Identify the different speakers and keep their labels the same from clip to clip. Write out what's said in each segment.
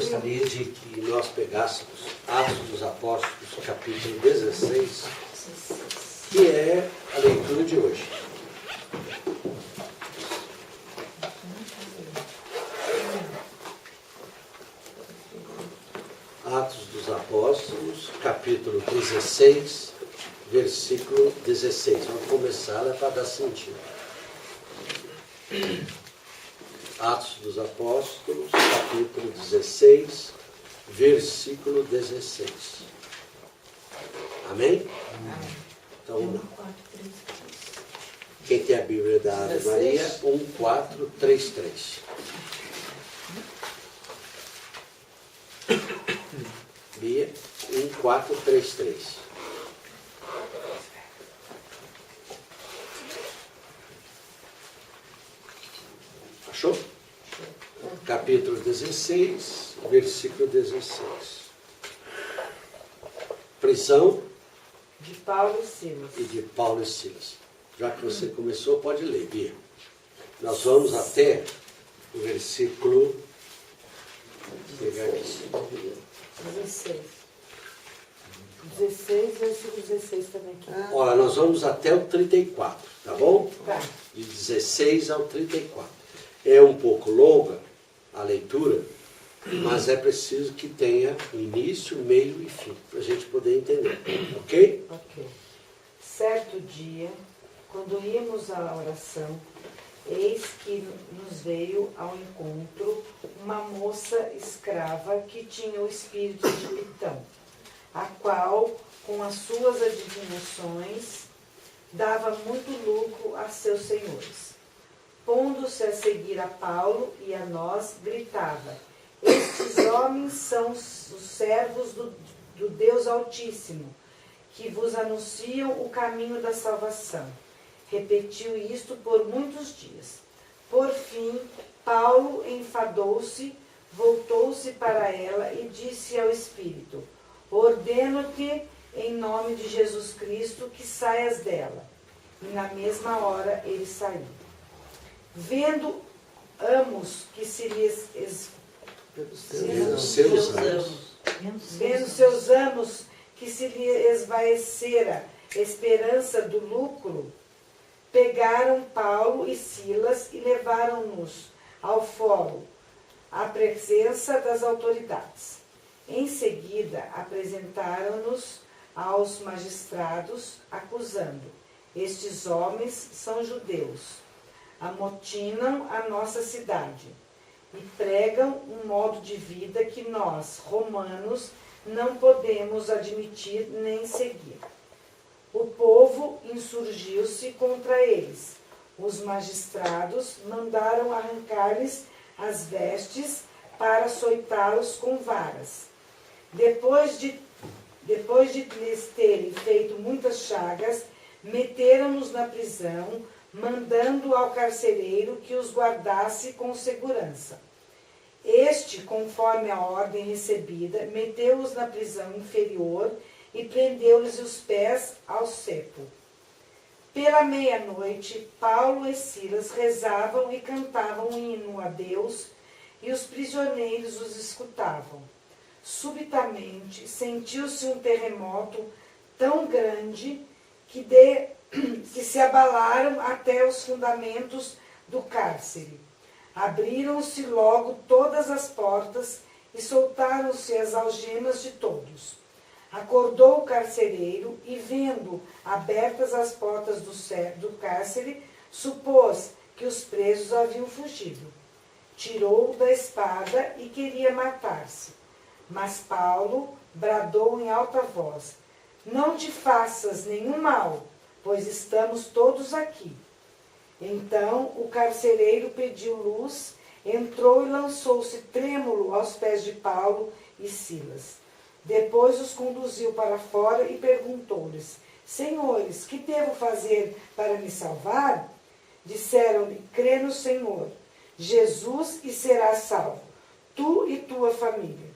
Speaker 1: gostaria de que nós pegássemos Atos dos Apóstolos, capítulo 16, que é a leitura de hoje. Atos dos Apóstolos, capítulo 16, versículo 16. Vamos começar para dar sentido. Atos dos Apóstolos, capítulo 16, versículo 16. Amém? Então, vamos lá. Quem tem a Bíblia da Ave Maria, 1433. Bia, 1433. Achou? Capítulo 16, versículo 16. Prisão
Speaker 2: de Paulo e Silas.
Speaker 1: E de Paulo e Silas. Já que você começou, pode ler, Bia. Nós vamos até o versículo... Vou pegar aqui.
Speaker 2: 16. 16, versículo 16 também aqui.
Speaker 1: Olha, nós vamos até o 34, tá bom?
Speaker 2: Tá.
Speaker 1: De 16 ao 34. É um pouco longa a leitura, mas é preciso que tenha início, meio e fim, para a gente poder entender. Ok?
Speaker 2: Ok. Certo dia, quando íamos à oração, eis que nos veio ao encontro uma moça escrava que tinha o espírito de Pitão, a qual, com as suas adivinações, dava muito lucro a seus senhores. Pondo-se a seguir a Paulo e a nós, gritava: estes homens são os servos do Deus Altíssimo, que vos anunciam o caminho da salvação. Repetiu isto por muitos dias. Por fim, Paulo enfadou-se, voltou-se para ela e disse ao Espírito: ordeno-te, em nome de Jesus Cristo, que saias dela. E na mesma hora ele saiu. Vendo ambos que se lhes
Speaker 1: Vendo
Speaker 2: seus amos que se lhe esvaecera esperança do lucro, pegaram Paulo e Silas e levaram-nos ao fórum, à presença das autoridades. Em seguida, apresentaram-nos aos magistrados, acusando: estes homens são judeus, amotinam a nossa cidade e pregam um modo de vida que nós, romanos, não podemos admitir nem seguir. O povo insurgiu-se contra eles. Os magistrados mandaram arrancar-lhes as vestes para açoitá-los com varas. Depois de lhes terem feito muitas chagas, meteram-nos na prisão, mandando ao carcereiro que os guardasse com segurança. Este, conforme a ordem recebida, meteu-os na prisão inferior e prendeu-lhes os pés ao cepo. Pela meia-noite, Paulo e Silas rezavam e cantavam um hino a Deus, e os prisioneiros os escutavam. Subitamente, sentiu-se um terremoto tão grande que se abalaram até os fundamentos do cárcere. Abriram-se logo todas as portas e soltaram-se as algemas de todos. Acordou o carcereiro e, vendo abertas as portas do cárcere, supôs que os presos haviam fugido. Tirou da espada e queria matar-se. Mas Paulo bradou em alta voz: não te faças nenhum mal, pois estamos todos aqui. Então o carcereiro pediu luz, entrou e lançou-se trêmulo aos pés de Paulo e Silas. Depois os conduziu para fora e perguntou-lhes: senhores, que devo fazer para me salvar? Disseram-lhe: crê no Senhor Jesus e serás salvo, tu e tua família.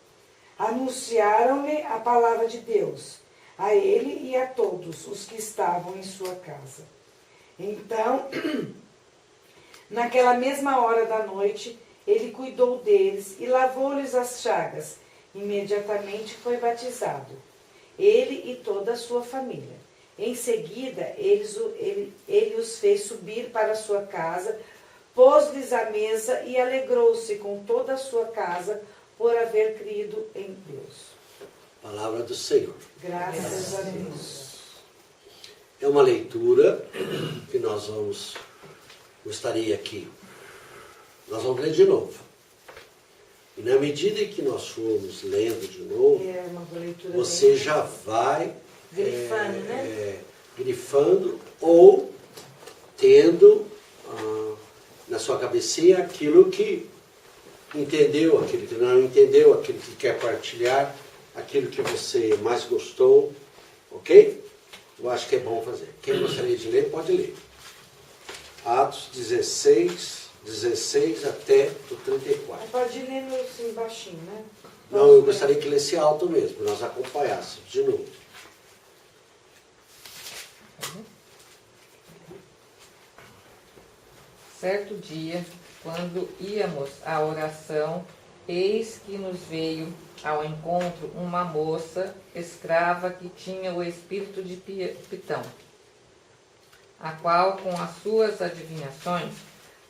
Speaker 2: Anunciaram-lhe a palavra de Deus, a ele e a todos os que estavam em sua casa. Então, naquela mesma hora da noite, ele cuidou deles e lavou-lhes as chagas. Imediatamente foi batizado, ele e toda a sua família. Em seguida, ele os fez subir para a sua casa, pôs-lhes a mesa e alegrou-se com toda a sua casa por haver crido em Deus.
Speaker 1: Palavra do Senhor.
Speaker 2: Graças a Deus.
Speaker 1: É uma leitura que gostaria aqui. Nós vamos ler de novo. E na medida em que nós formos lendo de novo, você bem... já vai
Speaker 2: grifando, né?
Speaker 1: Grifando ou tendo na sua cabecinha aquilo que entendeu, aquilo que não entendeu, aquilo que quer partilhar, aquilo que você mais gostou, ok? Eu acho que é bom fazer. Quem gostaria de ler, pode ler. Atos 16 até o 34.
Speaker 2: Pode ler assim, baixinho, né?
Speaker 1: Não, eu gostaria que lesse alto mesmo, para nós acompanhássemos de novo.
Speaker 3: Certo dia, quando íamos à oração, eis que nos veio ao encontro uma moça escrava que tinha o espírito de Pitão, a qual, com as suas adivinhações,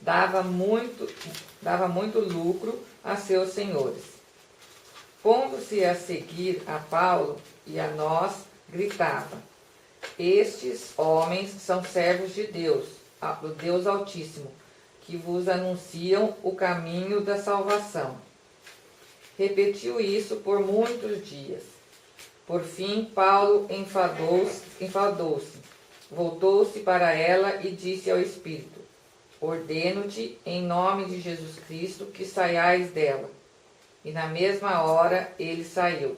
Speaker 3: dava muito lucro a seus senhores. Pondo-se a seguir a Paulo e a nós, gritava: estes homens são servos de Deus, do Deus Altíssimo, que vos anunciam o caminho da salvação. Repetiu isso por muitos dias. Por fim, Paulo enfadou-se, voltou-se para ela e disse ao Espírito: ordeno-te, em nome de Jesus Cristo, que saiais dela. E na mesma hora ele saiu.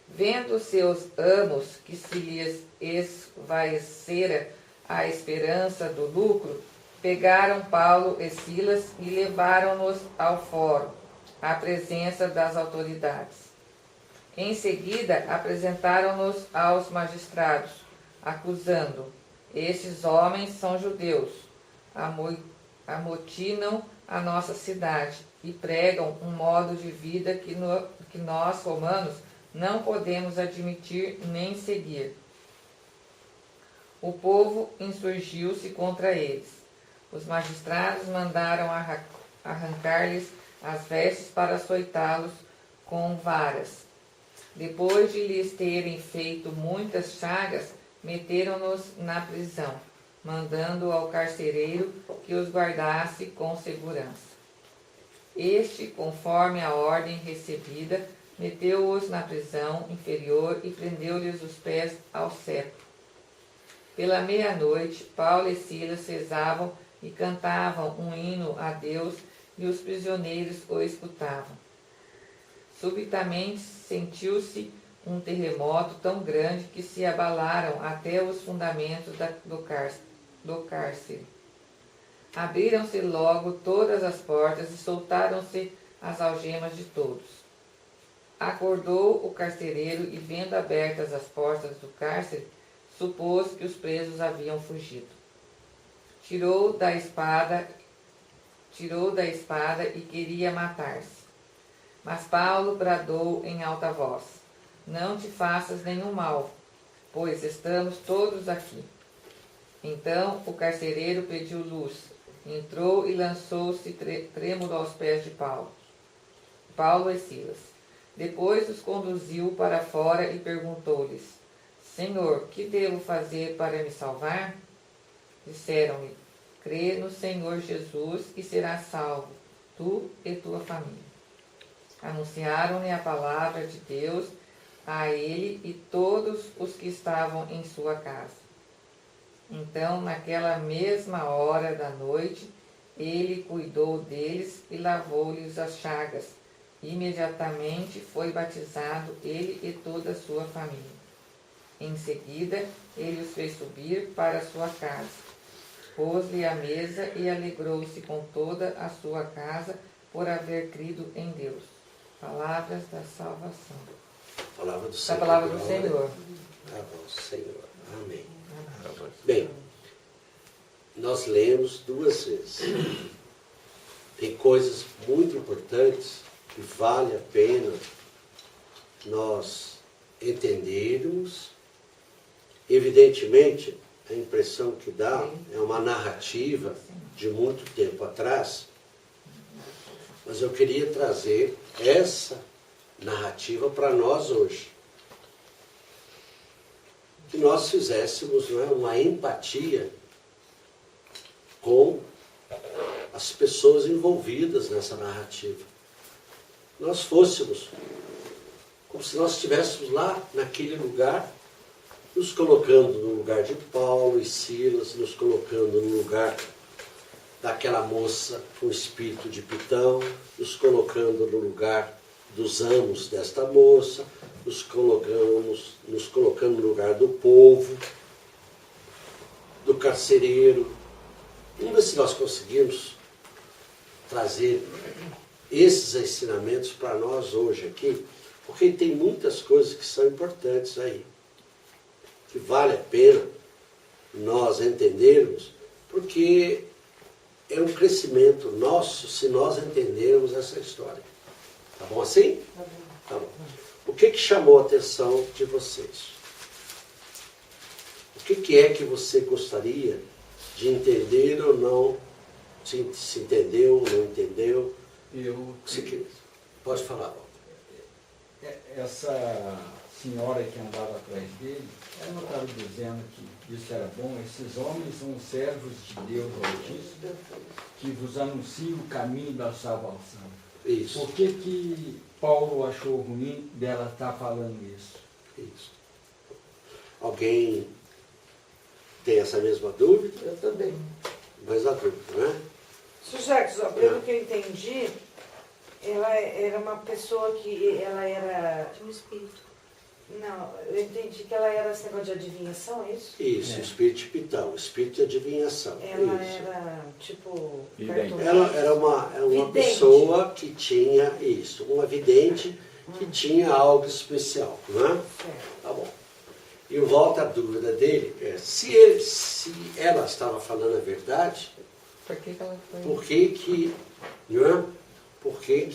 Speaker 3: Vendo seus amos que se lhes esvaecera a esperança do lucro, pegaram Paulo e Silas e levaram-nos ao fórum, à presença das autoridades. Em seguida, apresentaram-nos aos magistrados, acusando: estes homens são judeus, amotinam a nossa cidade e pregam um modo de vida que nós, romanos, não podemos admitir nem seguir. O povo insurgiu-se contra eles. Os magistrados mandaram arrancar-lhes as vestes para açoitá-los com varas. Depois de lhes terem feito muitas chagas, meteram-nos na prisão, mandando ao carcereiro que os guardasse com segurança. Este, conforme a ordem recebida, meteu-os na prisão inferior e prendeu-lhes os pés ao cepo. Pela meia-noite, Paulo e Silas rezavam e cantavam um hino a Deus, e os prisioneiros o escutavam. Subitamente sentiu-se um terremoto tão grande que se abalaram até os fundamentos do cárcere. Abriram-se logo todas as portas e soltaram-se as algemas de todos. Acordou o carcereiro e, vendo abertas as portas do cárcere, supôs que os presos haviam fugido. Tirou da espada e queria matar-se. Mas Paulo bradou em alta voz: não te faças nenhum mal, pois estamos todos aqui. Então o carcereiro pediu luz, entrou e lançou-se trêmulo aos pés de Paulo e Silas. Depois os conduziu para fora e perguntou-lhes: Senhor, que devo fazer para me salvar? Disseram-lhe: crê no Senhor Jesus e serás salvo, tu e tua família. Anunciaram-lhe a palavra de Deus a ele e todos os que estavam em sua casa. Então, naquela mesma hora da noite, ele cuidou deles e lavou-lhes as chagas. Imediatamente foi batizado ele e toda a sua família. Em seguida, ele os fez subir para a sua casa. Pôs-lhe a mesa e alegrou-se com toda a sua casa por haver crido em Deus. Palavras da salvação.
Speaker 1: Palavra do Senhor.
Speaker 3: A palavra do Senhor.
Speaker 1: Tá bom, Senhor. Amém. Bem, nós lemos 2 vezes. Tem coisas muito importantes que vale a pena nós entendermos. Evidentemente, a impressão que dá é uma narrativa de muito tempo atrás, mas eu queria trazer essa narrativa para nós hoje. Que nós fizéssemos, não é, uma empatia com as pessoas envolvidas nessa narrativa. Nós fôssemos como se nós estivéssemos lá naquele lugar, nos colocando no lugar de Paulo e Silas, nos colocando no lugar daquela moça com espírito de Pitão, nos colocando no lugar dos amos desta moça, nos colocando no lugar do povo, do carcereiro. Vamos ver se nós conseguimos trazer esses ensinamentos para nós hoje aqui, porque tem muitas coisas que são importantes aí, que vale a pena nós entendermos, porque é um crescimento nosso se nós entendermos essa história. Tá bom assim?
Speaker 2: Tá bom.
Speaker 1: Tá bom. O que chamou a atenção de vocês? O que é que você gostaria de entender ou não? Se entendeu ou não entendeu? Pode falar.
Speaker 4: Essa senhora que andava atrás dele, ela não estava dizendo que isso era bom. Esses homens são servos de Deus Altíssimo, que vos anunciam o caminho da salvação.
Speaker 1: Isso.
Speaker 4: Por que Paulo achou ruim dela estar falando isso?
Speaker 1: Isso. Alguém tem essa mesma dúvida?
Speaker 2: Eu também.
Speaker 1: Mas a dúvida, né?
Speaker 2: Sr. Jackson, pelo que eu entendi, ela era uma pessoa que ela era...
Speaker 5: De um espírito.
Speaker 2: Não, eu entendi que ela era esse negócio de adivinhação, é isso?
Speaker 1: Isso, espírito de Pitão, espírito de adivinhação.
Speaker 2: Ela
Speaker 1: isso.
Speaker 2: era, tipo...
Speaker 4: Vidente.
Speaker 2: cartomante.
Speaker 1: Ela era uma
Speaker 2: Vidente.
Speaker 1: pessoa que tinha isso, uma vidente que tinha algo especial, não é?
Speaker 2: Certo.
Speaker 1: Tá bom. E volta a dúvida dele, se ela estava falando a verdade,
Speaker 3: Por que ela foi?
Speaker 1: por que não é? Por que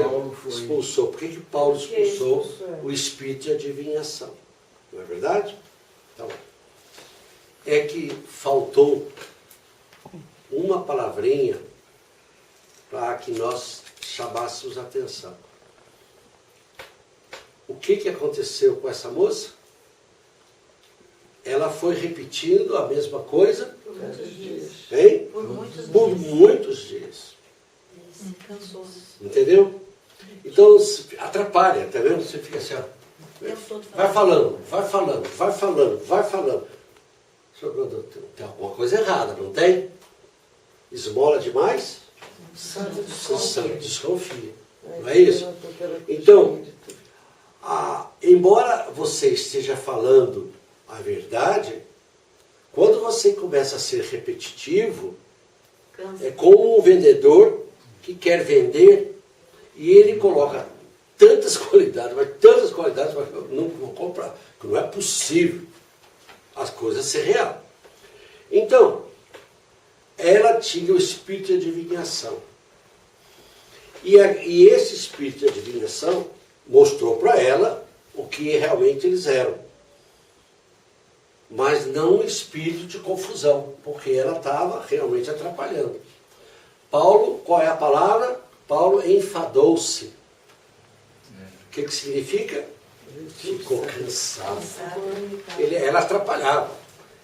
Speaker 4: Paulo foi-
Speaker 1: expulsou? Por que Paulo
Speaker 2: Por que
Speaker 1: expulsou
Speaker 2: expulsou?
Speaker 1: o espírito de adivinhação? Não é verdade? Então, é que faltou uma palavrinha para que nós chamássemos a atenção. O que aconteceu com essa moça? Ela foi repetindo a mesma coisa,
Speaker 5: Por muitos dias.
Speaker 1: hein?
Speaker 5: Por muitos
Speaker 1: Por
Speaker 5: dias.
Speaker 1: muitos dias.
Speaker 5: Ele se cansou.
Speaker 1: Entendeu? Então atrapalha, tá vendo? Você fica assim, ó,
Speaker 5: O tempo todo
Speaker 1: vai falando, vai falando, vai falando, vai falando. Senhor, tem alguma coisa errada, não tem? Esmola demais?
Speaker 2: Santo
Speaker 1: O
Speaker 2: desconfia.
Speaker 1: santo desconfia. Não é isso? Então, embora você esteja falando a verdade, quando você começa a ser repetitivo,
Speaker 5: Cansa.
Speaker 1: é como um vendedor que quer vender e ele coloca tantas qualidades, mas não vou comprar, porque não é possível as coisas ser real. Então, ela tinha o espírito de adivinhação. E esse espírito de adivinhação mostrou para ela o que realmente eles eram. Mas não um espírito de confusão, porque ela estava realmente atrapalhando. Paulo, qual é a palavra? Paulo enfadou-se. O que significa? Ficou cansado. Ela atrapalhava.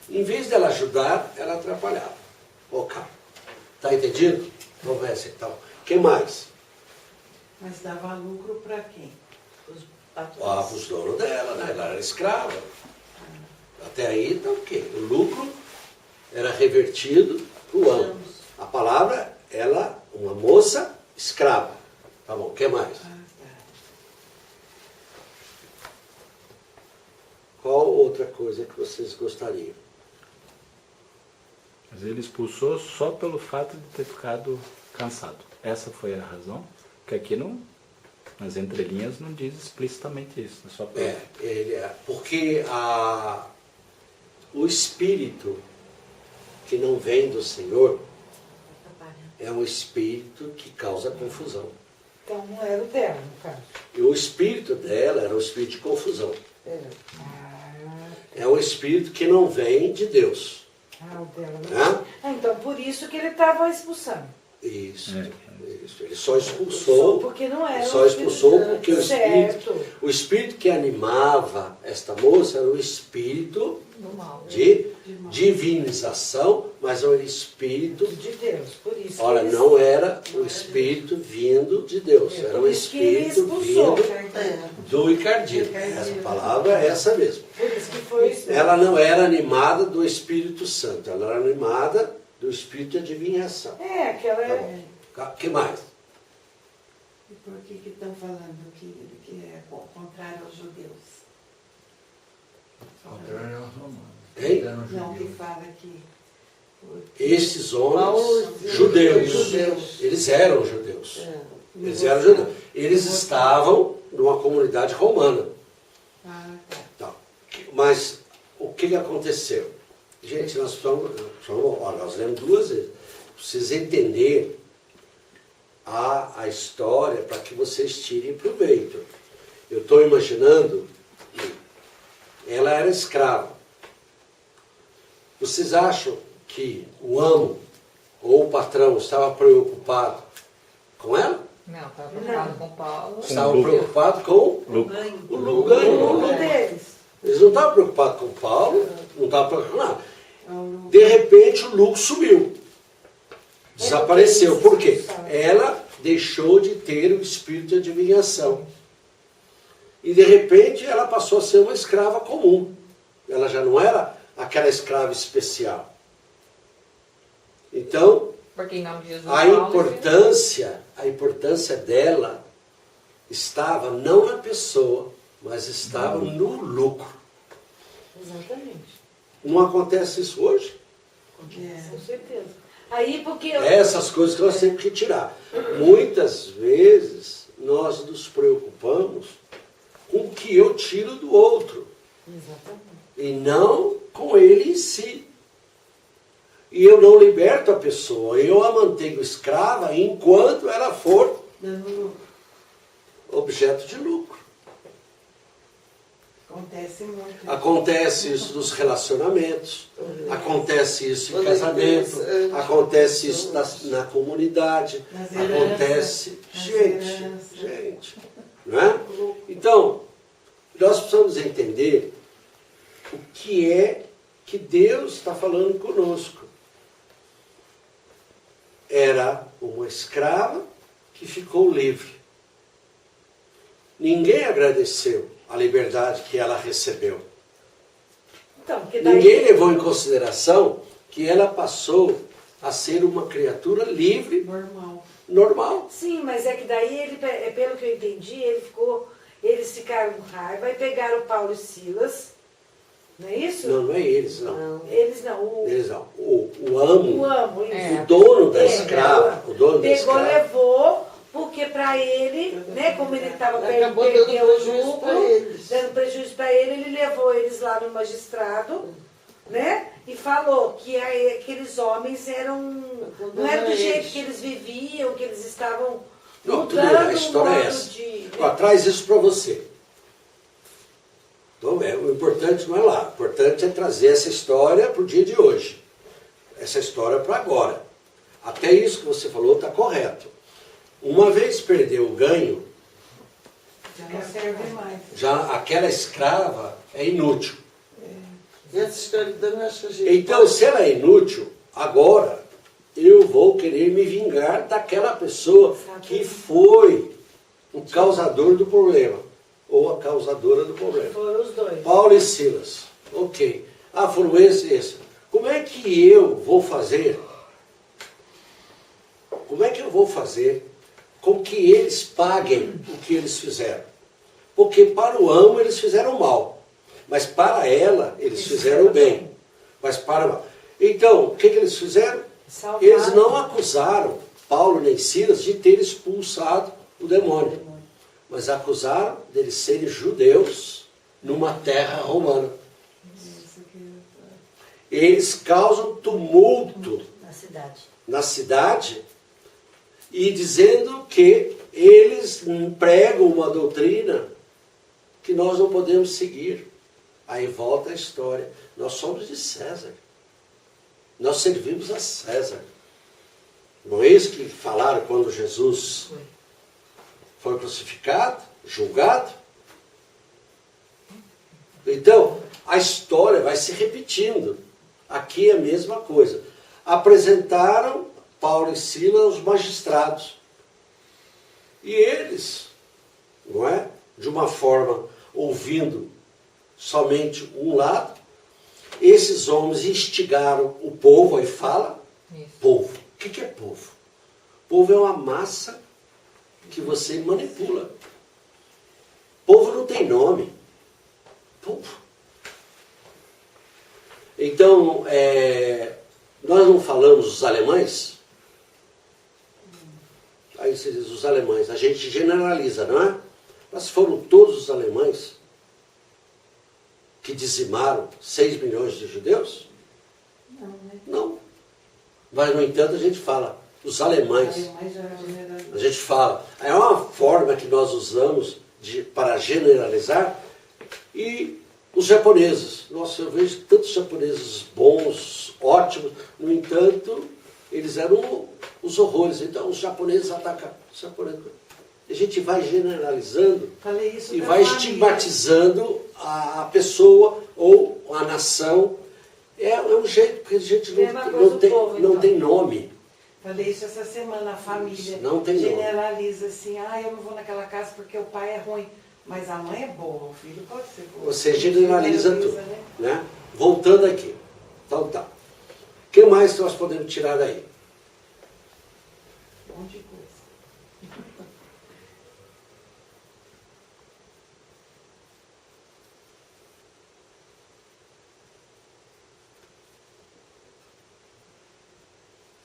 Speaker 1: Em vez dela ajudar, ela atrapalhava. Ok. Está entendido? Vamos ver assim, então. O que mais?
Speaker 6: Mas dava lucro para quem?
Speaker 5: Os patrões.
Speaker 1: Os donos dela, né? Ela era escrava. Até aí, então o quê? O lucro era revertido para o amo. A palavra, ela, uma moça escrava. Tá bom, o que mais? Qual outra coisa que vocês gostariam?
Speaker 7: Mas ele expulsou só pelo fato de ter ficado cansado. Essa foi a razão, porque aqui não, nas entrelinhas não diz explicitamente isso. É só
Speaker 1: Porque o espírito que não vem do Senhor, é um espírito que causa confusão.
Speaker 2: Então não era o dela, no caso.
Speaker 1: E o espírito dela era um espírito de confusão.
Speaker 2: Ah,
Speaker 1: É um espírito que não vem de Deus.
Speaker 2: o dela não.
Speaker 1: Né?
Speaker 2: Então por isso que ele estava expulsando.
Speaker 1: Isso. Ele só expulsou.
Speaker 2: Porque não era.
Speaker 1: Só expulsou porque
Speaker 2: Certo.
Speaker 1: o espírito que animava esta moça era o espírito
Speaker 3: No mal.
Speaker 1: de divinização, mas era o espírito.
Speaker 2: De Deus, por isso.
Speaker 1: Olha,
Speaker 2: que
Speaker 1: não era o espírito vindo de Deus, era o
Speaker 2: por isso que ele
Speaker 1: espírito
Speaker 2: expulsou.
Speaker 1: vindo do Icardino. Essa palavra é essa mesmo.
Speaker 2: Por isso que foi expulso.
Speaker 1: Ela não era animada do Espírito Santo, ela era animada do espírito de adivinhação.
Speaker 2: É, aquela.
Speaker 1: Tá bom. O que mais?
Speaker 6: E por que estão falando que é contrário aos judeus?
Speaker 4: Contrário aos romanos.
Speaker 1: Hein?
Speaker 4: Eram
Speaker 6: Não, que
Speaker 4: judeus.
Speaker 6: fala que...
Speaker 1: Esses homens,
Speaker 5: Paulo,
Speaker 1: judeus,
Speaker 5: judeus.
Speaker 1: eles eram judeus.
Speaker 5: É.
Speaker 1: Eles eram judeus. Eles estavam numa comunidade romana.
Speaker 6: Ah, tá.
Speaker 1: Tá. Mas o que aconteceu? Gente, nós lemos 2 vezes. Precisa entender a história para que vocês tirem proveito. Eu estou imaginando que ela era escrava. Vocês acham que o amo ou o patrão estava preocupado com ela?
Speaker 3: Não, estava preocupado com Paulo.
Speaker 1: Estava
Speaker 7: lucro.
Speaker 1: preocupado com
Speaker 7: Lucro.
Speaker 1: o ganho.
Speaker 2: Um deles.
Speaker 1: Eles não estavam preocupados com o Paulo, não estavam preocupados com nada. De repente o lucro sumiu. Desapareceu. Por quê? Ela deixou de ter o espírito de adivinhação. E de repente ela passou a ser uma escrava comum. Ela já não era aquela escrava especial. Então,
Speaker 3: Porque em nome de Jesus,
Speaker 1: a importância dela estava não na pessoa, mas estava no lucro.
Speaker 2: Exatamente.
Speaker 1: Não acontece isso hoje?
Speaker 2: Com certeza. Aí porque.
Speaker 1: Essas coisas que nós temos que tirar. Muitas vezes nós nos preocupamos com o que eu tiro do outro
Speaker 2: Exatamente.
Speaker 1: e não com ele em si. E eu não liberto a pessoa, eu a mantenho escrava enquanto ela for objeto de lucro.
Speaker 6: Acontece muito.
Speaker 1: Acontece isso nos relacionamentos, acontece isso em casamento, acontece isso na comunidade,
Speaker 6: Nas
Speaker 1: acontece...
Speaker 6: heranças, nas
Speaker 1: Gente,
Speaker 6: heranças.
Speaker 1: gente, não é? Então, nós precisamos entender o que é que Deus está falando conosco. Era uma escrava que ficou livre. Ninguém agradeceu a liberdade que ela recebeu.
Speaker 2: Então, porque daí.
Speaker 1: Ninguém levou em consideração que ela passou a ser uma criatura livre,
Speaker 6: Normal.
Speaker 1: normal.
Speaker 2: Sim, mas é que daí ele, pelo que eu entendi, eles ficaram com raiva e pegaram Paulo e Silas. Não é isso?
Speaker 1: Não, não é eles, não.
Speaker 2: Eles não.
Speaker 1: Eles não. O amo,
Speaker 2: O amo, isso.
Speaker 3: É.
Speaker 1: o dono da
Speaker 2: É,
Speaker 1: escrava, o dono da
Speaker 2: Pegou,
Speaker 1: escrava,
Speaker 2: levou, porque para ele, né, como ele estava
Speaker 5: Acabou
Speaker 2: perdendo
Speaker 5: dando
Speaker 2: o
Speaker 5: prejuízo
Speaker 2: lucro,
Speaker 5: pra eles.
Speaker 2: dando prejuízo para ele levou eles lá no magistrado, né, e falou que aqueles homens eram, não era do jeito que eles viviam, que eles estavam
Speaker 1: Não, tudo bem,
Speaker 2: mudando
Speaker 1: a história
Speaker 2: o
Speaker 1: é
Speaker 2: modo
Speaker 1: essa.
Speaker 2: de...
Speaker 1: Ó, traz isso para você. Então, o importante não é lá. O importante é trazer essa história para o dia de hoje. Essa história para agora. Até isso que você falou está correto. Uma vez perdeu o ganho,
Speaker 6: Já não serve mais.
Speaker 1: já aquela escrava é inútil.
Speaker 5: E essa escravidão, acho que a gente
Speaker 1: Então, se ela é inútil, agora eu vou querer me vingar daquela pessoa que foi o causador do problema. Ou a causadora do problema.
Speaker 2: Foram os dois.
Speaker 1: Paulo e Silas. Ok. Ah, foram esse. Como é que eu vou fazer? Como é que eu vou fazer com que eles paguem o que eles fizeram? Porque para o amo eles fizeram mal. Mas para ela eles fizeram bem. Mas para... Então, o que eles fizeram?
Speaker 2: Salvaram.
Speaker 1: Eles não acusaram Paulo nem Silas de ter expulsado o demônio. Mas acusaram deles serem judeus numa terra romana. Eles causam tumulto
Speaker 5: na cidade.
Speaker 1: na cidade e dizendo que eles pregam uma doutrina que nós não podemos seguir. Aí volta a história. Nós somos de César. Nós servimos a César. Não é isso que falaram quando Jesus foi crucificado, julgado? Então, a história vai se repetindo. Aqui é a mesma coisa. Apresentaram Paulo e Silas aos magistrados. E eles, não é? De uma forma, ouvindo somente um lado, esses homens instigaram o povo, aí fala, povo. O que é povo? Povo é uma massa que você manipula. Povo não tem nome. Povo. Então, nós não falamos os alemães? Aí você diz os alemães, a gente generaliza, não é? Mas foram todos os alemães que dizimaram 6 milhões de judeus?
Speaker 6: Não, né?
Speaker 1: Não. Mas, no entanto, a gente fala, os alemães. A gente fala. É uma forma que nós usamos para generalizar. E os japoneses. Nossa, eu vejo tantos japoneses bons, ótimos. No entanto, eles eram os horrores. Então, os japoneses atacam os japoneses. A gente vai generalizando e vai estigmatizando a pessoa ou a nação. É um jeito, porque a gente não tem nome.
Speaker 6: Falei isso essa semana, a família
Speaker 1: Não tem
Speaker 6: generaliza assim, eu não vou naquela casa porque o pai é ruim, mas a mãe é boa, o filho pode ser bom.
Speaker 1: Você generaliza tudo, né? Voltando aqui. Então tá. O que mais nós podemos tirar daí?
Speaker 6: Um monte de coisa.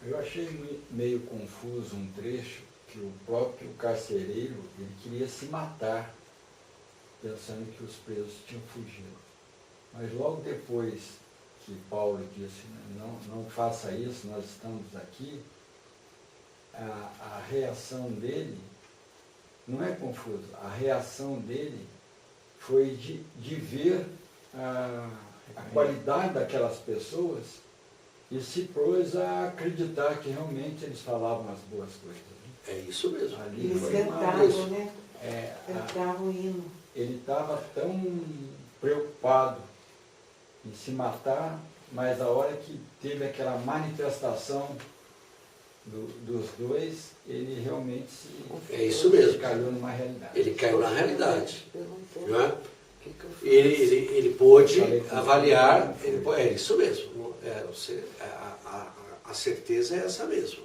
Speaker 4: Eu achei meio confuso um trecho que o próprio carcereiro ele queria se matar, pensando que os presos tinham fugido. Mas logo depois que Paulo disse, não faça isso, nós estamos aqui, a reação dele não é confusa, a reação dele foi de ver a qualidade daquelas pessoas e se pôs a acreditar que realmente eles falavam as boas coisas.
Speaker 1: É isso mesmo.
Speaker 4: Ali
Speaker 6: Eles
Speaker 4: foi
Speaker 6: cantavam, né?
Speaker 4: uma-
Speaker 6: Cantavam hino.
Speaker 4: ele estava tão preocupado em se matar, mas a hora que teve aquela manifestação dos dois, ele realmente
Speaker 1: É isso mesmo.
Speaker 4: caiu numa realidade.
Speaker 1: Ele caiu na realidade. Não é? Ele pôde avaliar, é isso mesmo. A certeza é essa mesmo.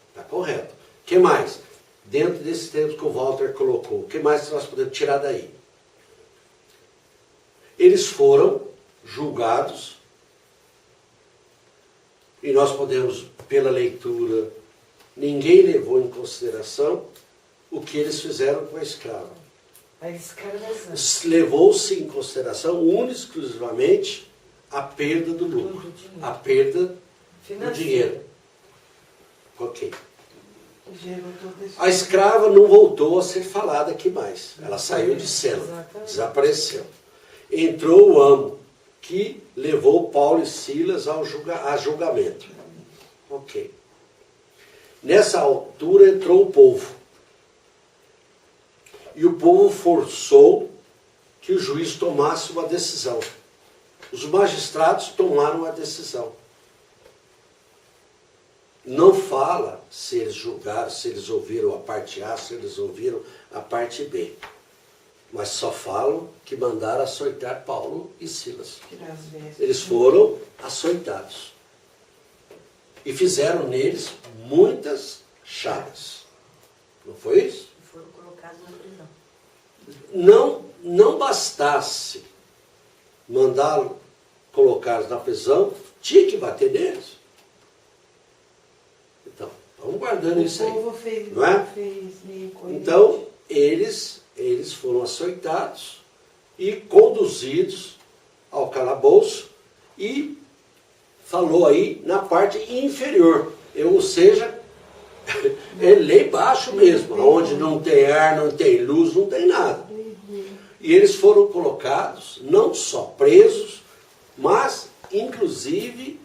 Speaker 1: Está correto. O que mais? Dentro desses termos que o Walter colocou, o que mais nós podemos tirar daí? Eles foram julgados e nós podemos, pela leitura, ninguém levou em consideração o que eles fizeram com a escrava. Levou-se em consideração única e exclusivamente a perda do lucro, a perda do dinheiro. Ok. A escrava não voltou a ser falada aqui mais. Ela saiu de cena, desapareceu. Entrou o amo, que levou Paulo e Silas a julgamento. Ok. Nessa altura entrou o povo. E o povo forçou que o juiz tomasse uma decisão. Os magistrados tomaram a decisão. Não fala se eles julgaram, se eles ouviram a parte A, se eles ouviram a parte B. Mas só falam que mandaram açoitar Paulo e Silas. Eles foram açoitados. E fizeram neles muitas chagas. Não foi isso?
Speaker 8: Foram colocados na prisão.
Speaker 1: Não bastasse mandá-lo colocar na prisão, tinha que bater neles. Então, vamos guardando isso aí.
Speaker 6: O povo fez,
Speaker 1: não é? Então, eles foram açoitados e conduzidos ao calabouço e falou aí na parte inferior. Ou seja, é lei baixo mesmo, onde não tem ar, não tem luz, não tem nada. E eles foram colocados, não só presos, mas inclusive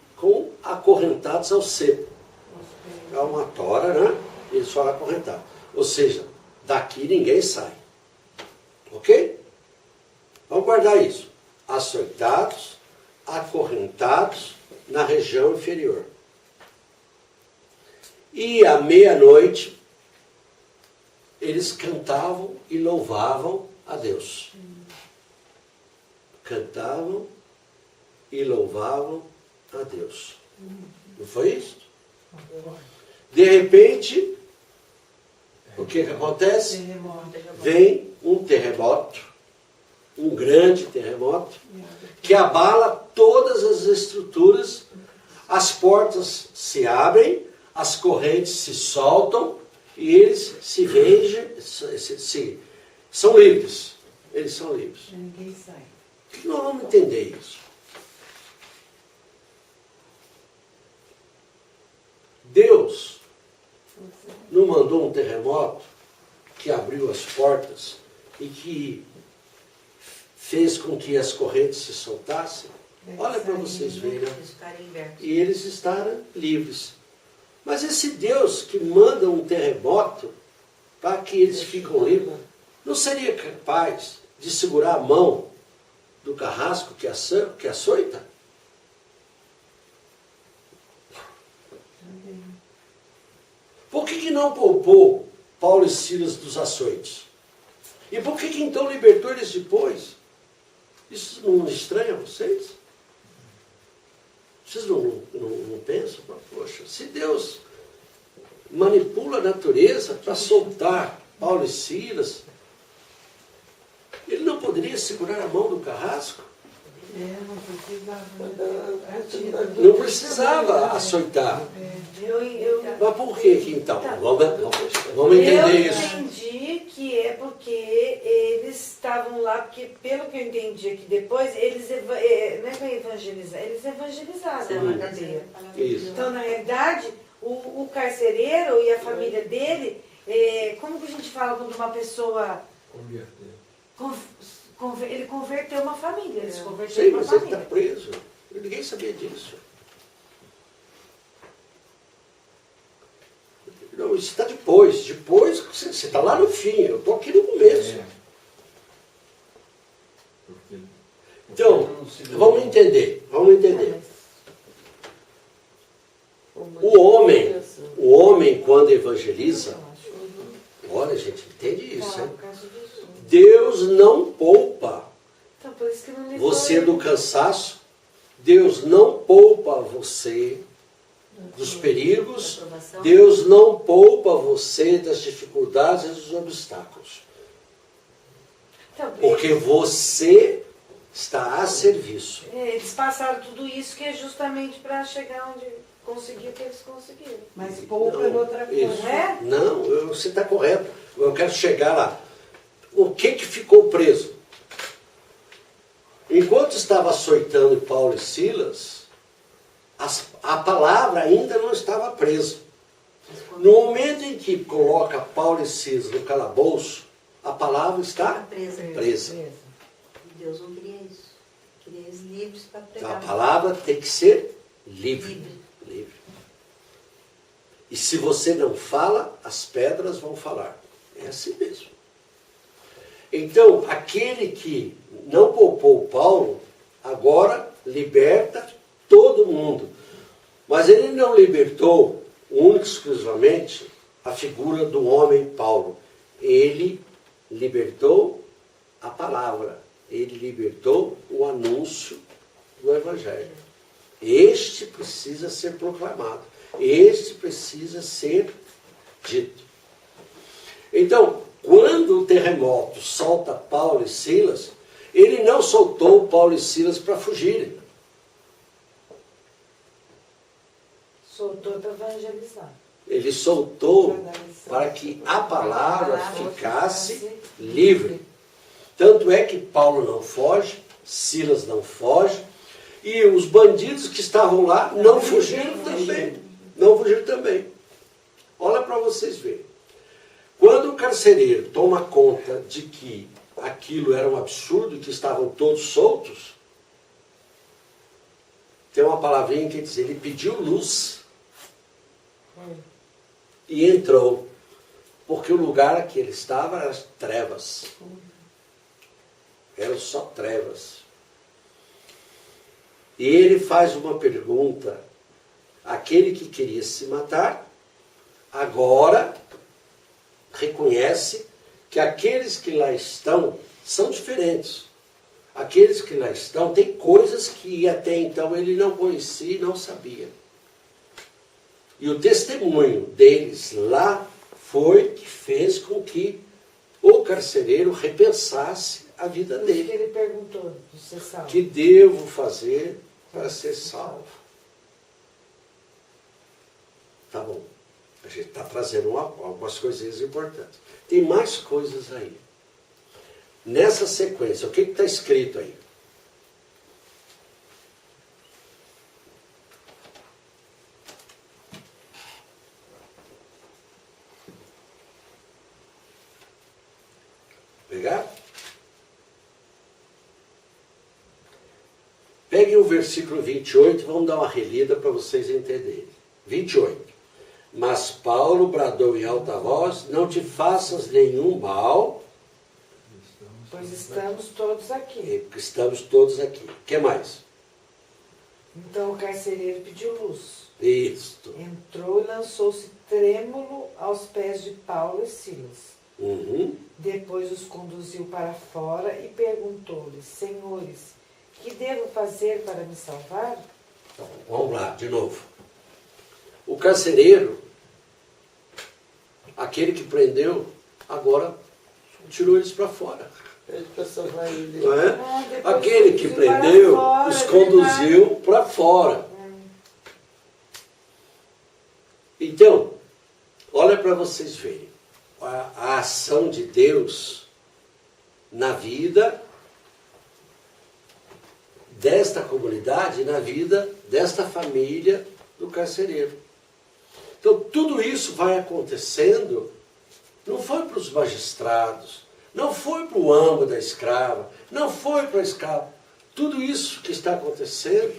Speaker 1: acorrentados ao cepo. É uma tora, né? Eles foram acorrentados. Ou seja, daqui ninguém sai. Ok? Vamos guardar isso. Açoitados, acorrentados na região inferior. E à meia-noite, eles cantavam e louvavam a Deus. Cantavam e louvavam a Deus. Não foi isso? De repente, o que acontece? Vem um terremoto, um grande terremoto, que abala todas as estruturas, as portas se abrem, as correntes se soltam e eles se veem, são livres. Eles são livres.
Speaker 6: Ninguém sai.
Speaker 1: Por que nós vamos entender isso? Deus não mandou um terremoto que abriu as portas e que fez com que as correntes se soltassem? Olha para vocês verem. E eles estarem livres. Mas esse Deus que manda um terremoto para que eles fiquem livres, não seria capaz de segurar a mão do carrasco que açoita? Por que não poupou Paulo e Silas dos açoites? E por que então libertou eles depois? Isso não estranha a vocês? Vocês não pensam? Poxa, se Deus manipula a natureza para soltar Paulo e Silas, ele não poderia segurar a mão do carrasco? Não precisava açoitar. Mas por que então? Vamos entender isso.
Speaker 2: Eu entendi que é porque eles estavam lá, porque pelo que eu entendi aqui depois, eles não é evangelizar, eles evangelizaram na cadeia.
Speaker 1: Isso.
Speaker 2: Então, na realidade, o carcereiro e a família dele, como que a gente fala quando uma pessoa... Ele converteu uma família, eles converteram uma
Speaker 1: mas
Speaker 2: família.
Speaker 1: ele está preso. Ninguém sabia disso. Não, isso está depois. Depois, você está lá no fim. Eu estou aqui no começo. Então, vamos entender. O homem quando evangeliza, olha gente, entende isso, hein? Deus não poupa você do cansaço, Deus não poupa você dos perigos, Deus não poupa você das dificuldades e dos obstáculos. Porque você está a serviço.
Speaker 2: Eles passaram tudo isso que é justamente para chegar onde conseguir o que eles conseguiram.
Speaker 6: Mas pouco é outra coisa.
Speaker 1: Isso. Não, você está correto. Eu quero chegar lá. O que ficou preso? Enquanto estava açoitando Paulo e Silas, a palavra ainda não estava presa. No momento em que coloca Paulo e Silas no calabouço, a palavra está presa.
Speaker 8: Deus não queria isso. Queria eles livres para pregar.
Speaker 1: A palavra tem que ser livre. E se você não fala, as pedras vão falar. É assim mesmo. Então, aquele que não poupou Paulo, agora liberta todo mundo. Mas ele não libertou, única e exclusivamente, a figura do homem Paulo. Ele libertou a palavra. Ele libertou o anúncio do Evangelho. Este precisa ser proclamado. Este precisa ser dito. Então, quando o terremoto solta Paulo e Silas, ele não soltou Paulo e Silas para fugirem.
Speaker 2: Soltou para evangelizar.
Speaker 1: Ele soltou para que a palavra ficasse livre. Tanto é que Paulo não foge, Silas não foge, e os bandidos que estavam lá não fugiram também. não fugir também. Olha para vocês verem. Quando o carcereiro toma conta de que aquilo era um absurdo e que estavam todos soltos, tem uma palavrinha que diz, ele pediu luz e entrou, porque o lugar que ele estava era trevas. Eram só trevas. E ele faz uma pergunta, aquele que queria se matar, agora reconhece que aqueles que lá estão são diferentes. Aqueles que lá estão têm coisas que até então ele não conhecia e não sabia. E o testemunho deles lá foi que fez com que o carcereiro repensasse a vida dele.
Speaker 2: Ele perguntou de ser salvo.
Speaker 1: O que devo fazer para ser salvo? Tá bom. A gente está trazendo algumas coisinhas importantes. Tem mais coisas aí. Nessa sequência, o que está escrito aí? Pegar? Peguem o versículo 28 e vamos dar uma relida para vocês entenderem. 28. Mas Paulo bradou em alta voz, não te faças nenhum mal,
Speaker 2: Pois estamos todos aqui.
Speaker 1: estamos todos aqui. O que mais?
Speaker 2: Então o carcereiro pediu luz.
Speaker 1: Isto.
Speaker 2: Entrou e lançou-se trêmulo aos pés de Paulo e Silas.
Speaker 1: Uhum.
Speaker 2: Depois os conduziu para fora e perguntou-lhes, senhores, que devo fazer para me salvar?
Speaker 1: Então, vamos lá, de novo. O carcereiro, aquele que prendeu, agora tirou eles para fora.
Speaker 5: Ele para salvar ele.
Speaker 1: Não é?
Speaker 2: Depois
Speaker 1: Aquele que
Speaker 2: conduziu para
Speaker 1: prendeu,
Speaker 2: fora,
Speaker 1: os
Speaker 2: é
Speaker 1: conduziu para fora. Então, olha para vocês verem. A ação de Deus na vida desta comunidade, na vida desta família do carcereiro. Então, tudo isso vai acontecendo, não foi para os magistrados, não foi para o amo da escrava, não foi para a escrava. Tudo isso que está acontecendo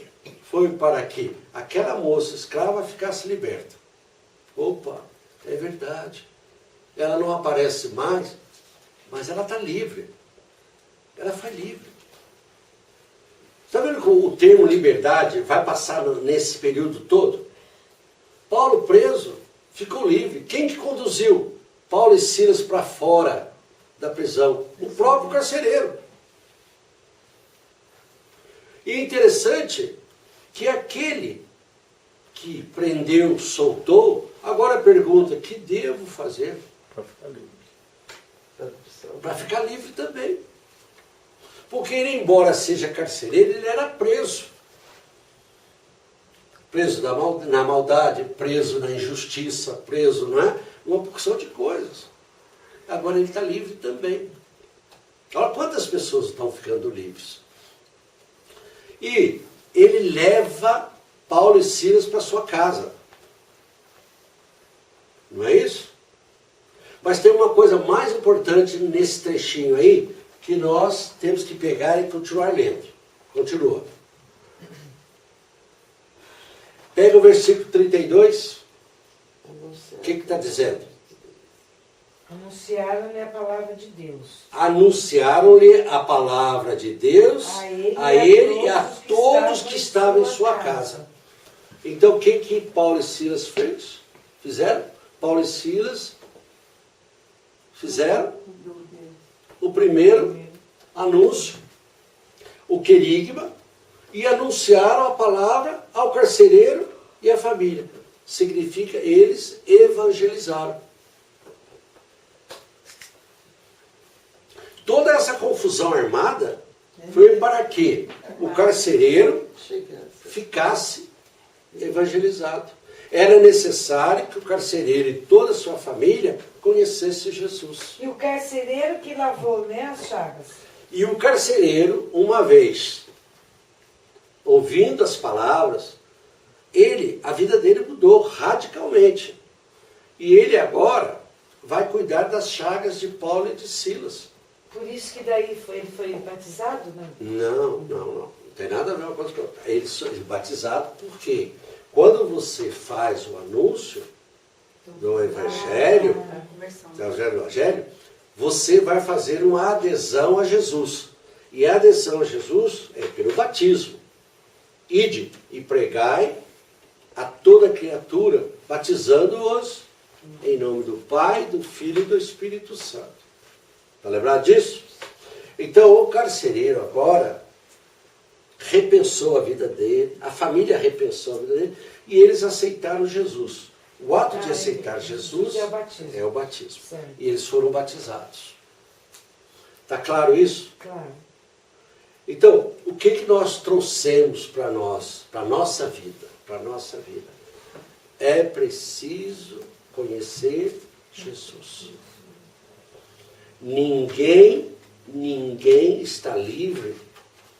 Speaker 1: foi para que aquela moça escrava ficasse liberta. Opa, é verdade. Ela não aparece mais, mas ela está livre. Ela foi livre. Está vendo como o termo liberdade vai passar nesse período todo? Paulo preso, ficou livre. Quem que conduziu Paulo e Silas para fora da prisão? O próprio carcereiro. E é interessante que aquele que prendeu, soltou, agora pergunta, o que devo fazer?
Speaker 7: Para ficar livre.
Speaker 1: Para ficar livre também. Porque ele, embora seja carcereiro, ele era preso. Preso na maldade, preso na injustiça, preso, não é? Uma porção de coisas. Agora ele está livre também. Olha quantas pessoas estão ficando livres. E ele leva Paulo e Silas para sua casa. Não é isso? Mas tem uma coisa mais importante nesse trechinho aí, que nós temos que pegar e continuar lendo. Continua. Pega o versículo 32. O que está dizendo?
Speaker 2: Anunciaram-lhe a palavra de Deus.
Speaker 1: Anunciaram-lhe a palavra de Deus
Speaker 2: a ele
Speaker 1: e a todos que estavam em sua casa. Então o que Paulo e Silas fizeram? Paulo e Silas fizeram o primeiro anúncio, o querigma, e anunciaram a palavra ao carcereiro e à família. Significa, eles evangelizaram. Toda essa confusão armada foi para que o carcereiro ficasse evangelizado. Era necessário que o carcereiro e toda a sua família conhecessem Jesus.
Speaker 2: E o carcereiro que lavou, né, as chagas?
Speaker 1: E o carcereiro, uma vez ouvindo as palavras, a vida dele mudou. mudou radicalmente. E ele agora vai cuidar das chagas de Paulo e de Silas.
Speaker 2: Por isso que daí ele foi batizado, não?
Speaker 1: Não tem nada a ver com a coisa. Ele é batizado porque quando você faz o anúncio do Evangelho, você vai fazer uma adesão a Jesus. E a adesão a Jesus é pelo batismo. Ide e pregai a toda criatura, batizando-os em nome do Pai, do Filho e do Espírito Santo. Está lembrado disso? Então o carcereiro agora repensou a vida dele, a família repensou a vida dele, e eles aceitaram Jesus. O ato de aceitar Jesus é o batismo.
Speaker 2: Certo.
Speaker 1: E eles foram batizados. Está claro isso?
Speaker 2: Claro.
Speaker 1: Então, o que nós trouxemos para nós, para a nossa vida? Para a nossa vida. É preciso conhecer Jesus. Ninguém está livre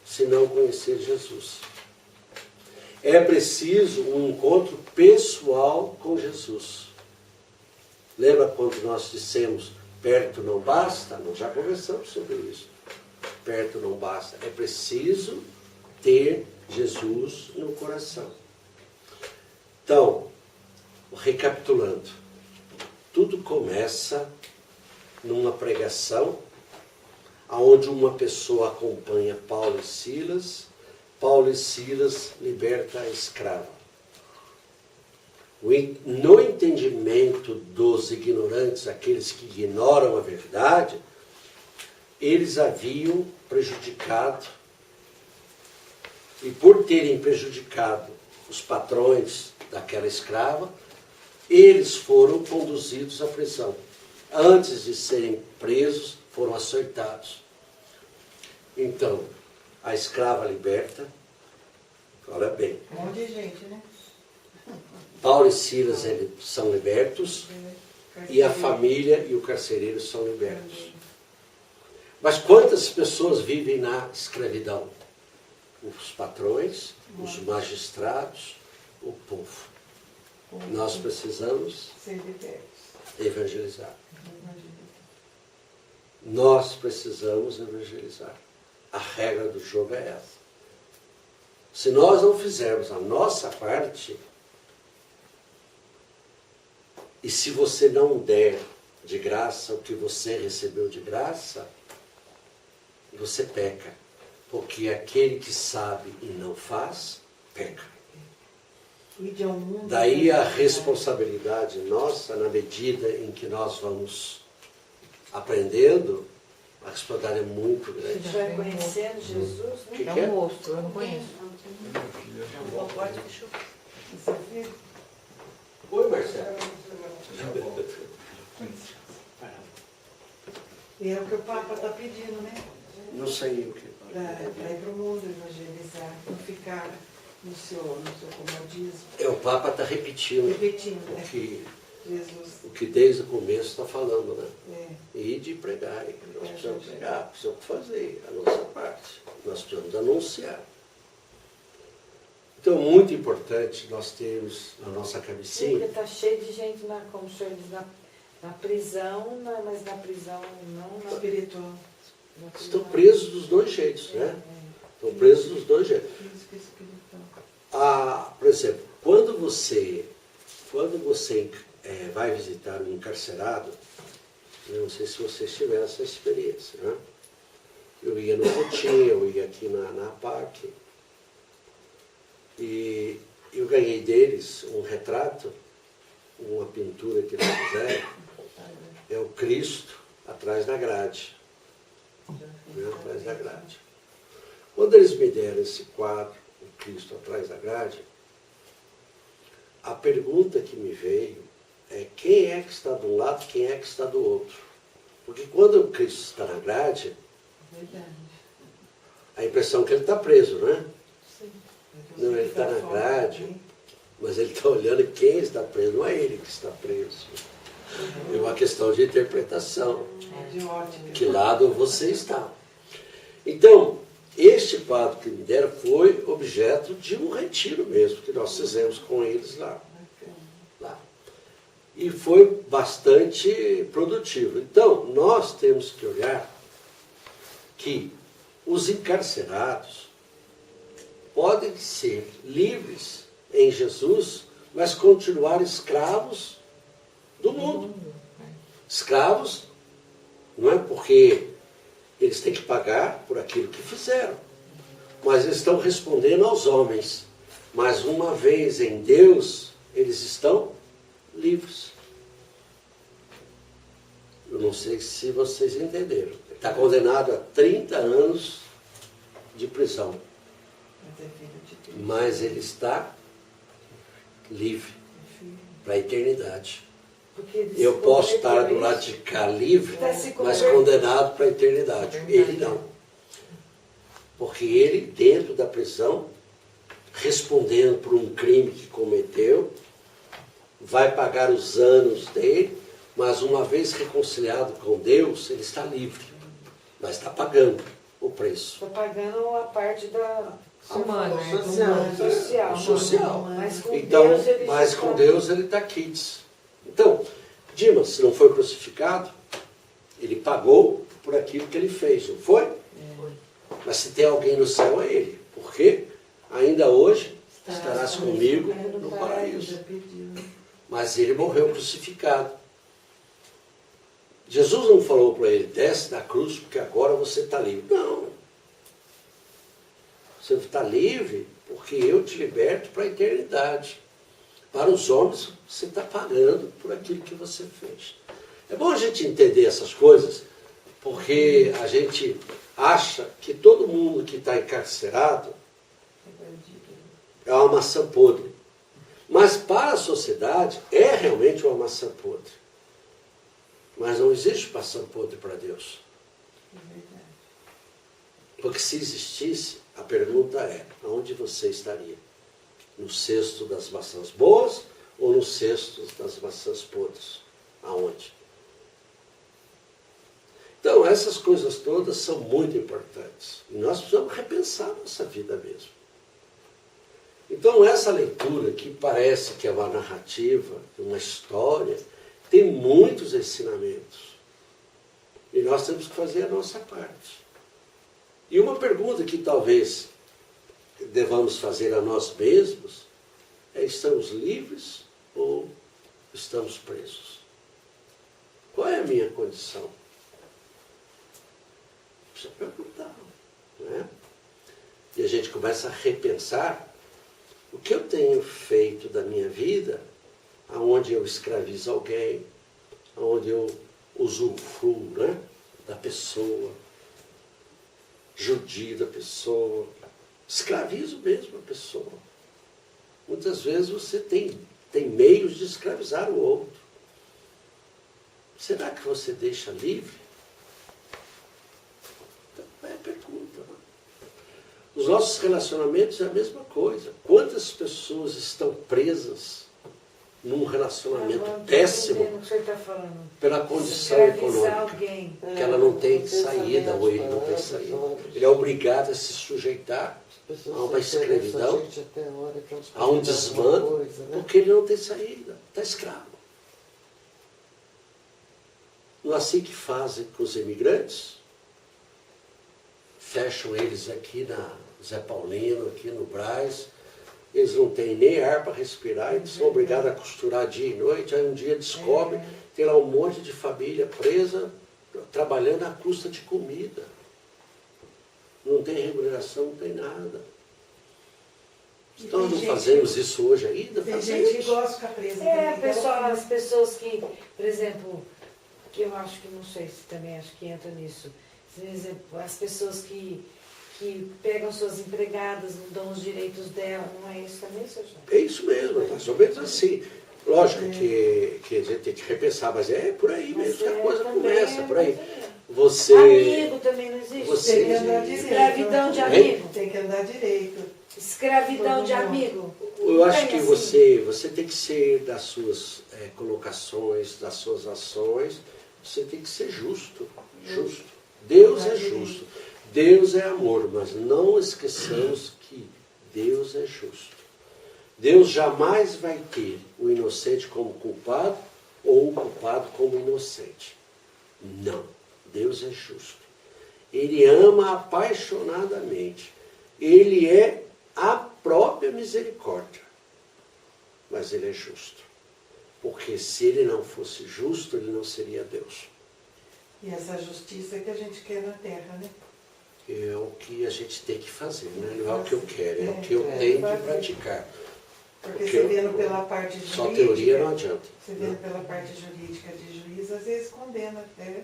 Speaker 1: se não conhecer Jesus. É preciso um encontro pessoal com Jesus. Lembra quando nós dissemos, perto não basta? Nós já conversamos sobre isso. Perto não basta. É preciso ter Jesus no coração. Então, recapitulando, tudo começa numa pregação onde uma pessoa acompanha Paulo e Silas liberta a escrava. No entendimento dos ignorantes, aqueles que ignoram a verdade, eles haviam prejudicado, e por terem prejudicado os patrões daquela escrava, eles foram conduzidos à prisão. Antes de serem presos, foram açoitados. Então, a escrava liberta, olha bem,
Speaker 6: Um monte de gente, né?
Speaker 1: Paulo e Silas eles são libertos, e a família e o carcereiro são libertos. Mas quantas pessoas vivem na escravidão? Os patrões, os magistrados, o povo. Nós precisamos
Speaker 6: Ser libertos.
Speaker 1: evangelizar. Nós precisamos evangelizar. A regra do jogo é essa. Se nós não fizermos a nossa parte, e se você não der de graça o que você recebeu de graça, você peca. Porque aquele que sabe e não faz, peca. Daí a responsabilidade nossa, na medida em que nós vamos aprendendo, a responsabilidade é muito
Speaker 2: A
Speaker 1: grande.
Speaker 2: gente vai conhecendo Jesus, né?
Speaker 1: Que
Speaker 3: É
Speaker 1: que é?
Speaker 3: um moço, eu não conheço.
Speaker 1: Oi, Marcelo.
Speaker 6: E é o que o Papa está pedindo, né?
Speaker 1: Não sei o que.
Speaker 6: Para ir para o mundo evangelizar, não ficar no seu comodismo.
Speaker 1: O Papa está repetindo
Speaker 6: Repetindo, né?
Speaker 1: o
Speaker 6: Jesus.
Speaker 1: que desde o começo está falando, né?
Speaker 6: É.
Speaker 1: E de pregar. Nós precisamos pregar, precisamos fazer a nossa parte. Nós precisamos anunciar. Então, muito importante nós termos na nossa
Speaker 2: Porque
Speaker 1: cabecinha.
Speaker 2: está cheio de gente, como o senhor diz, na prisão, mas na prisão não na
Speaker 6: Espiritual.
Speaker 2: na prisão.
Speaker 1: Estão presos dos dois jeitos, né? Estão presos dos dois jeitos.
Speaker 6: Físico e espiritual.
Speaker 1: Por exemplo, quando você vai visitar um encarcerado, eu não sei se vocês tiveram essa experiência, né? Eu ia no Cotim, eu ia aqui na APAC, e eu ganhei deles um retrato, uma pintura que eles fizeram, é o Cristo atrás da grade. Né? Atrás da grade. Quando eles me deram esse quadro, o Cristo atrás da grade, a pergunta que me veio é quem é que está de um lado e quem é que está do outro. Porque quando o Cristo está na grade,
Speaker 6: Verdade.
Speaker 1: a impressão é que ele está preso, né?
Speaker 6: Sim.
Speaker 1: Não, ele está na
Speaker 6: fora,
Speaker 1: grade,
Speaker 6: né?
Speaker 1: mas ele está olhando quem está preso, não é ele que está preso. É uma questão de interpretação.
Speaker 6: De ótica.
Speaker 1: Que lado você está. Então, este quadro que me deram foi objeto de um retiro mesmo, que nós fizemos com eles lá. e foi bastante produtivo. Então, nós temos que olhar que os encarcerados podem ser livres em Jesus, mas continuar escravos do mundo. Escravos, não é porque eles têm que pagar por aquilo que fizeram, mas eles estão respondendo aos homens. Mas uma vez em Deus, eles estão livres. Eu não sei se vocês entenderam. Ele está condenado a 30 anos de prisão. Mas ele está livre para a eternidade. Eu posso estar do lado de cá livre, mas condenado para a eternidade. Ele não. Porque ele, dentro da prisão, respondendo por um crime que cometeu, vai pagar os anos dele, mas uma vez reconciliado com Deus, ele está livre. Mas está pagando o preço.
Speaker 2: Está pagando a parte da
Speaker 3: Humana, né?
Speaker 2: social.
Speaker 1: Mas com Deus ele está quites. Então, Dimas, se não foi crucificado, ele pagou por aquilo que ele fez, não foi?
Speaker 8: Foi.
Speaker 1: Mas se tem alguém no céu, é ele. Porque ainda hoje estarás comigo no paraíso. Mas ele morreu crucificado. Jesus não falou para ele, desce da cruz porque agora você está livre. Não. Você está livre porque eu te liberto para a eternidade. Para os homens, você está pagando por aquilo que você fez. É bom a gente entender essas coisas, porque a gente acha que todo mundo que está encarcerado é uma maçã podre. Mas para a sociedade é realmente uma maçã podre. Mas não existe maçã podre para Deus. Porque se existisse, a pergunta é, aonde você estaria? No cesto das maçãs boas ou no cesto das maçãs podres? Aonde? Então, essas coisas todas são muito importantes. E nós precisamos repensar nossa vida mesmo. Então, essa leitura, que parece que é uma narrativa, uma história, tem muitos ensinamentos. E nós temos que fazer a nossa parte. E uma pergunta que talvez devamos fazer a nós mesmos é: estamos livres ou estamos presos? Qual é a minha condição? Precisa perguntar, não é? E a gente começa a repensar o que eu tenho feito da minha vida, aonde eu escravizo alguém, aonde eu usufruo, né, da pessoa, judio da pessoa, escravizo mesmo a pessoa. Muitas vezes você tem meios de escravizar o outro. Será que você deixa livre? Então, é a pergunta. Né? Os nossos relacionamentos é a mesma coisa. Quantas pessoas estão presas num relacionamento péssimo pela condição econômica? Que ela não tem saída, ou ele não tem saída. Ele é obrigado a se sujeitar a uma escravidão, a um desmando, porque ele não tem saída, está escravo. Não é assim que fazem com os imigrantes? Fecham eles aqui na Zé Paulino, aqui no Brás, eles não têm nem ar para respirar, eles são obrigados a costurar dia e noite, aí um dia descobrem, tem lá um monte de família presa, trabalhando à custa de comida. Não tem remuneração, não tem nada. Então nós não fazemos isso hoje ainda?
Speaker 6: Tem gente que gosta de ficar presa.
Speaker 2: As pessoas que, por exemplo, que eu acho que, não sei se também acho que entra nisso, por exemplo, as pessoas que pegam suas empregadas, não dão os direitos dela, não é isso também, seu Jorge?
Speaker 1: É isso mesmo, é mais ou menos assim. Lógico que a gente tem que repensar, mas é por aí mesmo que a coisa começa, por aí. Você...
Speaker 2: Amigo também não existe?
Speaker 1: Você...
Speaker 6: Tem que andar direito.
Speaker 2: Escravidão de amigo?
Speaker 6: Tem que andar direito.
Speaker 2: Escravidão de amigo?
Speaker 1: Eu acho que você tem que ser das suas colocações, das suas ações, você tem que ser justo. Deus é justo. Deus é amor, mas não esqueçamos que Deus é justo. Deus jamais vai ter o inocente como culpado ou o culpado como inocente. Não. Deus é justo. Ele ama apaixonadamente. Ele é a própria misericórdia. Mas ele é justo. Porque se ele não fosse justo, ele não seria Deus.
Speaker 6: E essa justiça que a gente quer na Terra, né?
Speaker 1: É o que a gente tem que fazer, né? Não é o que eu quero, é o que eu tenho que praticar.
Speaker 6: Porque você vendo pela parte jurídica...
Speaker 1: Só teoria não adianta.
Speaker 6: Você vendo pela parte jurídica de juiz, às vezes condena até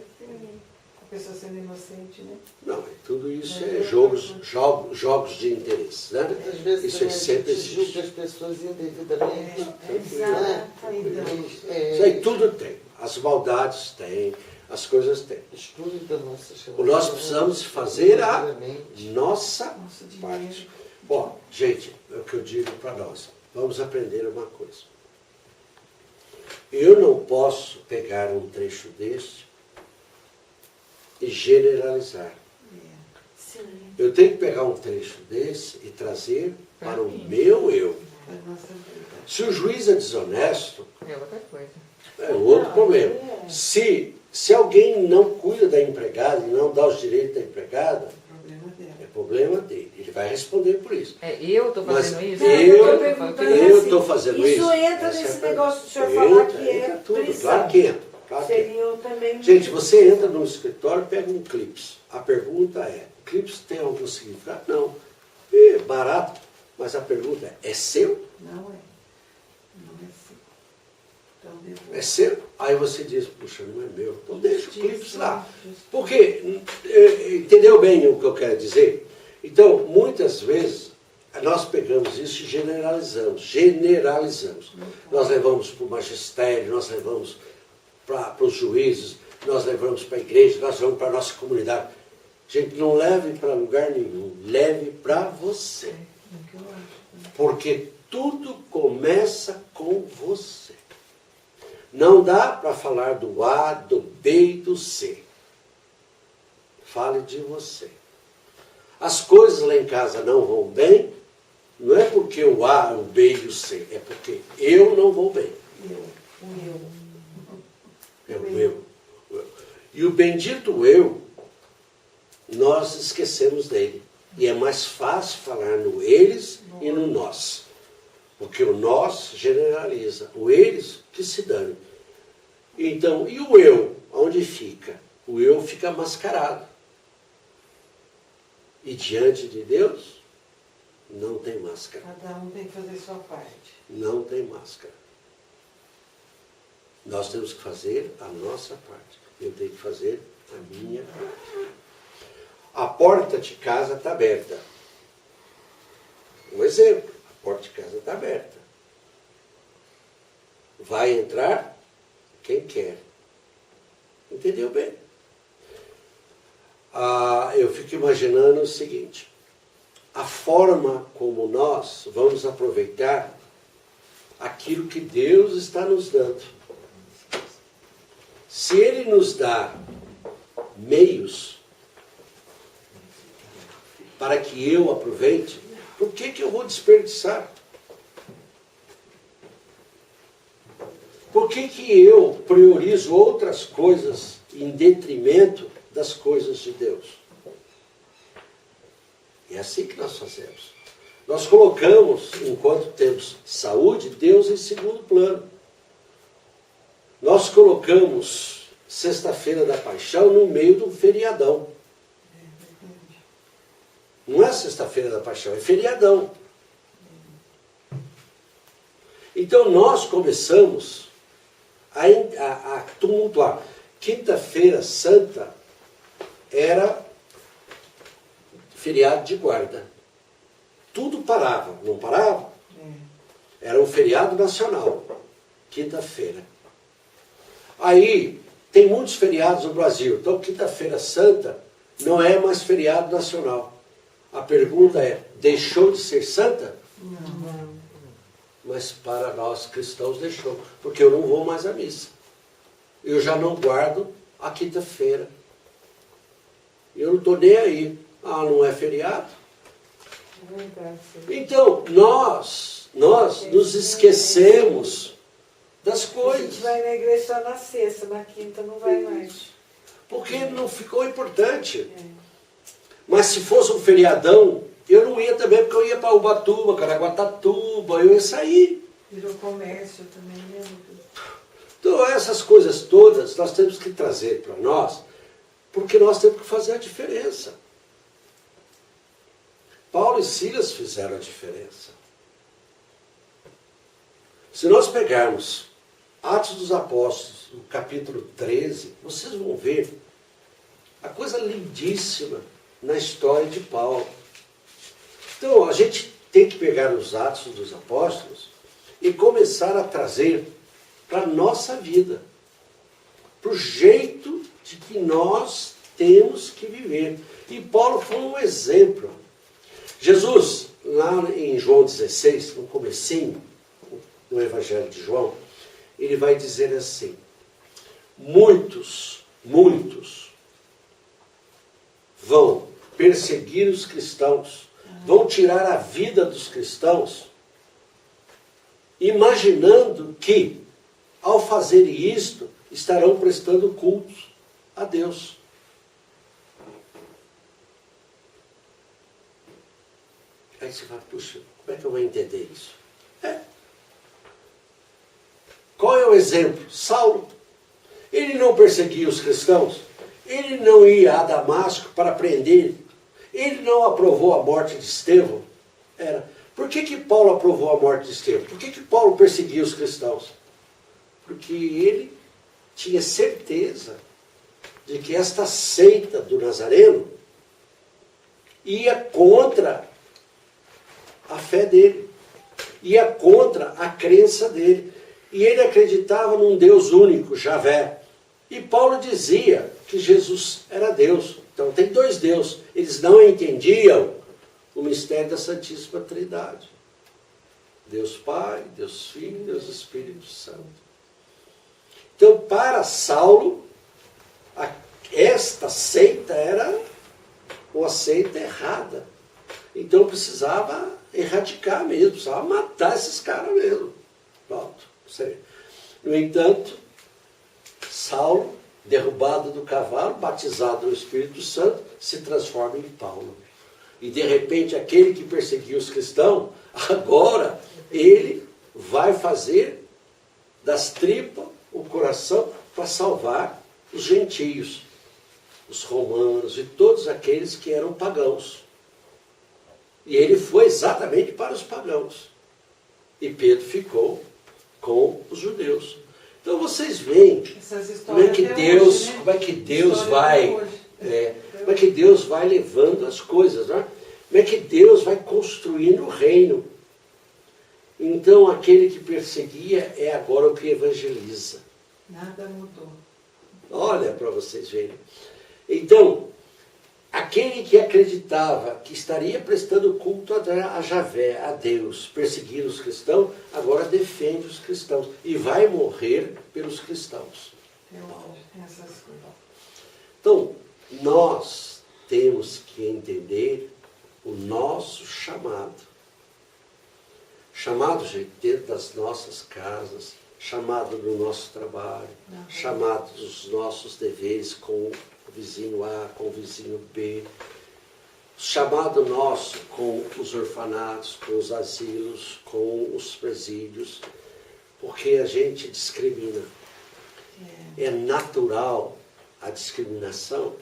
Speaker 6: a pessoa sendo inocente, né?
Speaker 1: Não, tudo isso é jogos de interesse, né?
Speaker 5: Muitas vezes
Speaker 1: Isso aí sempre
Speaker 5: a gente julga
Speaker 1: existe.
Speaker 5: as pessoas indevidamente.
Speaker 1: Isso aí tudo tem. As maldades tem, as coisas têm.
Speaker 5: Exclui da nossa
Speaker 1: Nós precisamos fazer a nossa
Speaker 6: Nosso
Speaker 1: parte.
Speaker 6: dinheiro.
Speaker 1: Bom, gente, é o que eu digo para nós. Vamos aprender uma coisa. Eu não posso pegar um trecho deste e generalizar.
Speaker 8: Sim.
Speaker 1: Eu tenho que pegar um trecho desse e trazer para o meu eu.
Speaker 6: A nossa vida.
Speaker 1: Se o juiz é desonesto,
Speaker 3: É outra coisa.
Speaker 1: é outro problema. Se alguém não cuida da empregada e não dá os direitos da empregada,
Speaker 6: Problema dela.
Speaker 1: é problema dele. Ele vai responder por isso.
Speaker 3: Eu estou
Speaker 1: Mas
Speaker 3: fazendo isso?
Speaker 1: eu estou fazendo isso.
Speaker 2: Isso entra
Speaker 1: Essa é
Speaker 2: nesse
Speaker 1: a
Speaker 2: negócio do senhor
Speaker 1: pergunta.
Speaker 2: falar
Speaker 1: Entra,
Speaker 2: que é
Speaker 1: entra tudo.
Speaker 2: prisão.
Speaker 1: Claro que entra. Claro que entra.
Speaker 2: Seria também...
Speaker 1: Gente, você entra no escritório e pega um clips. A pergunta é, clips tem algum significado? Não. É barato. Mas a pergunta é seu?
Speaker 6: Não é. Não é assim. Então, depois...
Speaker 1: É seu? Aí você diz, puxa, não é meu. Então deixa o clips lá.
Speaker 6: Justiça.
Speaker 1: Porque, entendeu bem o que eu quero dizer? Então, muitas vezes, nós pegamos isso e generalizamos. Generalizamos. Nós levamos para o magistério, nós levamos para os juízes, nós levamos para a igreja, nós levamos para a nossa comunidade. Gente, não leve para lugar nenhum. Leve para você.
Speaker 6: É o que eu acho.
Speaker 1: Porque tudo começa com você. Não dá para falar do A, do B e do C. Fale de você. As coisas lá em casa não vão bem, não é porque o A, o B e o C, é porque eu não vou bem. É o eu. E o bendito eu, nós esquecemos dele. E é mais fácil falar no eles e no nós. Porque o nós generaliza. O eles que se dane. Então, e o eu? Onde fica? O eu fica mascarado. E diante de Deus, não tem máscara.
Speaker 6: Cada um tem que fazer sua parte.
Speaker 1: Não tem máscara. Nós temos que fazer a nossa parte. Eu tenho que fazer a minha parte. A porta de casa está aberta. Um exemplo. A porta de casa está aberta. Vai entrar quem quer. Entendeu bem? Eu fico imaginando o seguinte. A forma como nós vamos aproveitar aquilo que Deus está nos dando. Se Ele nos dá meios para que eu aproveite, por que eu vou desperdiçar? Por que eu priorizo outras coisas em detrimento das coisas de Deus? É assim que nós fazemos. Nós colocamos, enquanto temos saúde, Deus em segundo plano. Nós colocamos Sexta-feira da Paixão no meio de um feriadão. Não é Sexta-feira da Paixão, é feriadão. Então nós começamos a tumultuar. Quinta-feira Santa era feriado de guarda. Tudo parava, não parava? Era um feriado nacional. Quinta-feira. Aí, tem muitos feriados no Brasil. Então, Quinta-feira Santa não é mais feriado nacional. A pergunta é, deixou de ser santa?
Speaker 6: Não.
Speaker 1: Mas para nós cristãos deixou. Porque eu não vou mais à missa. Eu já não guardo a quinta-feira. Eu não estou nem aí. Não é feriado? Então, nós nos esquecemos das
Speaker 2: A gente
Speaker 1: coisas.
Speaker 2: vai na igreja só na sexta, na quinta não vai mais.
Speaker 1: Porque não ficou importante.
Speaker 2: É.
Speaker 1: Mas se fosse um feriadão, eu não ia também, porque eu ia para Ubatuba, Caraguatatuba, eu ia sair.
Speaker 6: Virou comércio também, né?
Speaker 1: Então essas coisas todas nós temos que trazer para nós, porque nós temos que fazer a diferença. Paulo e Silas fizeram a diferença. Se nós pegarmos Atos dos Apóstolos, no capítulo 13, vocês vão ver a coisa lindíssima na história de Paulo. Então, a gente tem que pegar os Atos dos Apóstolos e começar a trazer para a nossa vida, para o jeito de que nós temos que viver. E Paulo foi um exemplo. Jesus, lá em João 16, no comecinho, no Evangelho de João, ele vai dizer assim: muitos vão perseguir os cristãos, vão tirar a vida dos cristãos, imaginando que, ao fazer isto, estarão prestando cultos a Deus. Aí você fala, puxa, como é que eu vou entender isso? Qual é o exemplo? Saulo. Ele não perseguia os cristãos, ele não ia a Damasco para prender, ele não aprovou a morte de Estevão. Por que Paulo aprovou a morte de Estevão? Por que Paulo perseguia os cristãos? Porque ele tinha certeza de que esta seita do Nazareno ia contra a fé dele, ia contra a crença dele. E ele acreditava num Deus único, Javé. E Paulo dizia que Jesus era Deus. Então tem dois deuses. Eles não entendiam o mistério da Santíssima Trindade. Deus Pai, Deus Filho, Deus Espírito Santo. Então, para Saulo, esta seita era uma seita errada. Então precisava erradicar mesmo, precisava matar esses caras mesmo. Pronto. No entanto, Saulo, derrubado do cavalo, batizado no Espírito Santo, se transforma em Paulo. E de repente aquele que perseguia os cristãos, agora ele vai fazer das tripas o coração para salvar os gentios, os romanos e todos aqueles que eram pagãos. E ele foi exatamente para os pagãos. E Pedro ficou com os judeus. Então vocês veem como é que Deus, como é que Deus vai, como é que Deus vai levando as coisas, né? Como é que Deus vai construindo o reino. Então aquele que perseguia é agora o que evangeliza.
Speaker 6: Nada mudou.
Speaker 1: Olha para vocês verem. Então, aquele que acreditava que estaria prestando culto a Javé, a Deus, perseguindo os cristãos, agora defende os cristãos e vai morrer pelos cristãos. Então, nós temos que entender o nosso chamado. Chamado, gente, dentro das nossas casas, chamado no nosso trabalho, chamado dos nossos deveres com o vizinho A, com o vizinho B, chamado nosso com os orfanatos, com os asilos, com os presídios, porque a gente discrimina. É natural a discriminação,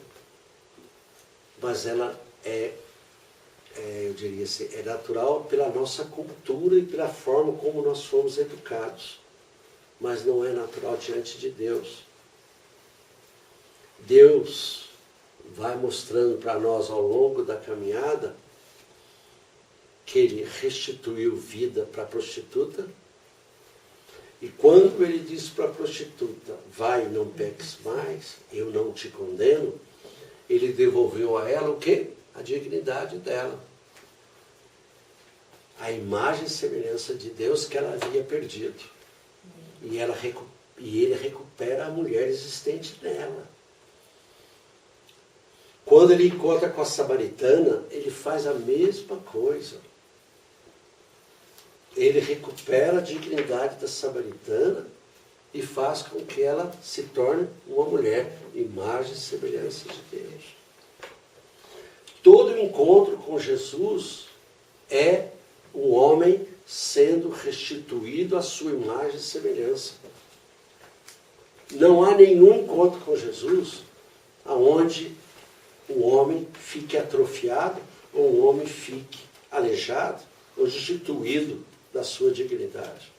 Speaker 1: mas ela eu diria assim, é natural pela nossa cultura e pela forma como nós fomos educados, mas não é natural diante de Deus. Deus vai mostrando para nós ao longo da caminhada que Ele restituiu vida para a prostituta. E quando Ele disse para a prostituta, vai, não peques mais, eu não te condeno, Ele devolveu a ela o quê? A dignidade dela. A imagem e semelhança de Deus que ela havia perdido. E Ele recupera a mulher existente nela. Quando ele encontra com a samaritana, ele faz a mesma coisa. Ele recupera a dignidade da samaritana e faz com que ela se torne uma mulher, imagem e semelhança de Deus. Todo encontro com Jesus é um homem sendo restituído à sua imagem e semelhança. Não há nenhum encontro com Jesus aonde um homem fique atrofiado ou um homem fique aleijado ou destituído da sua dignidade.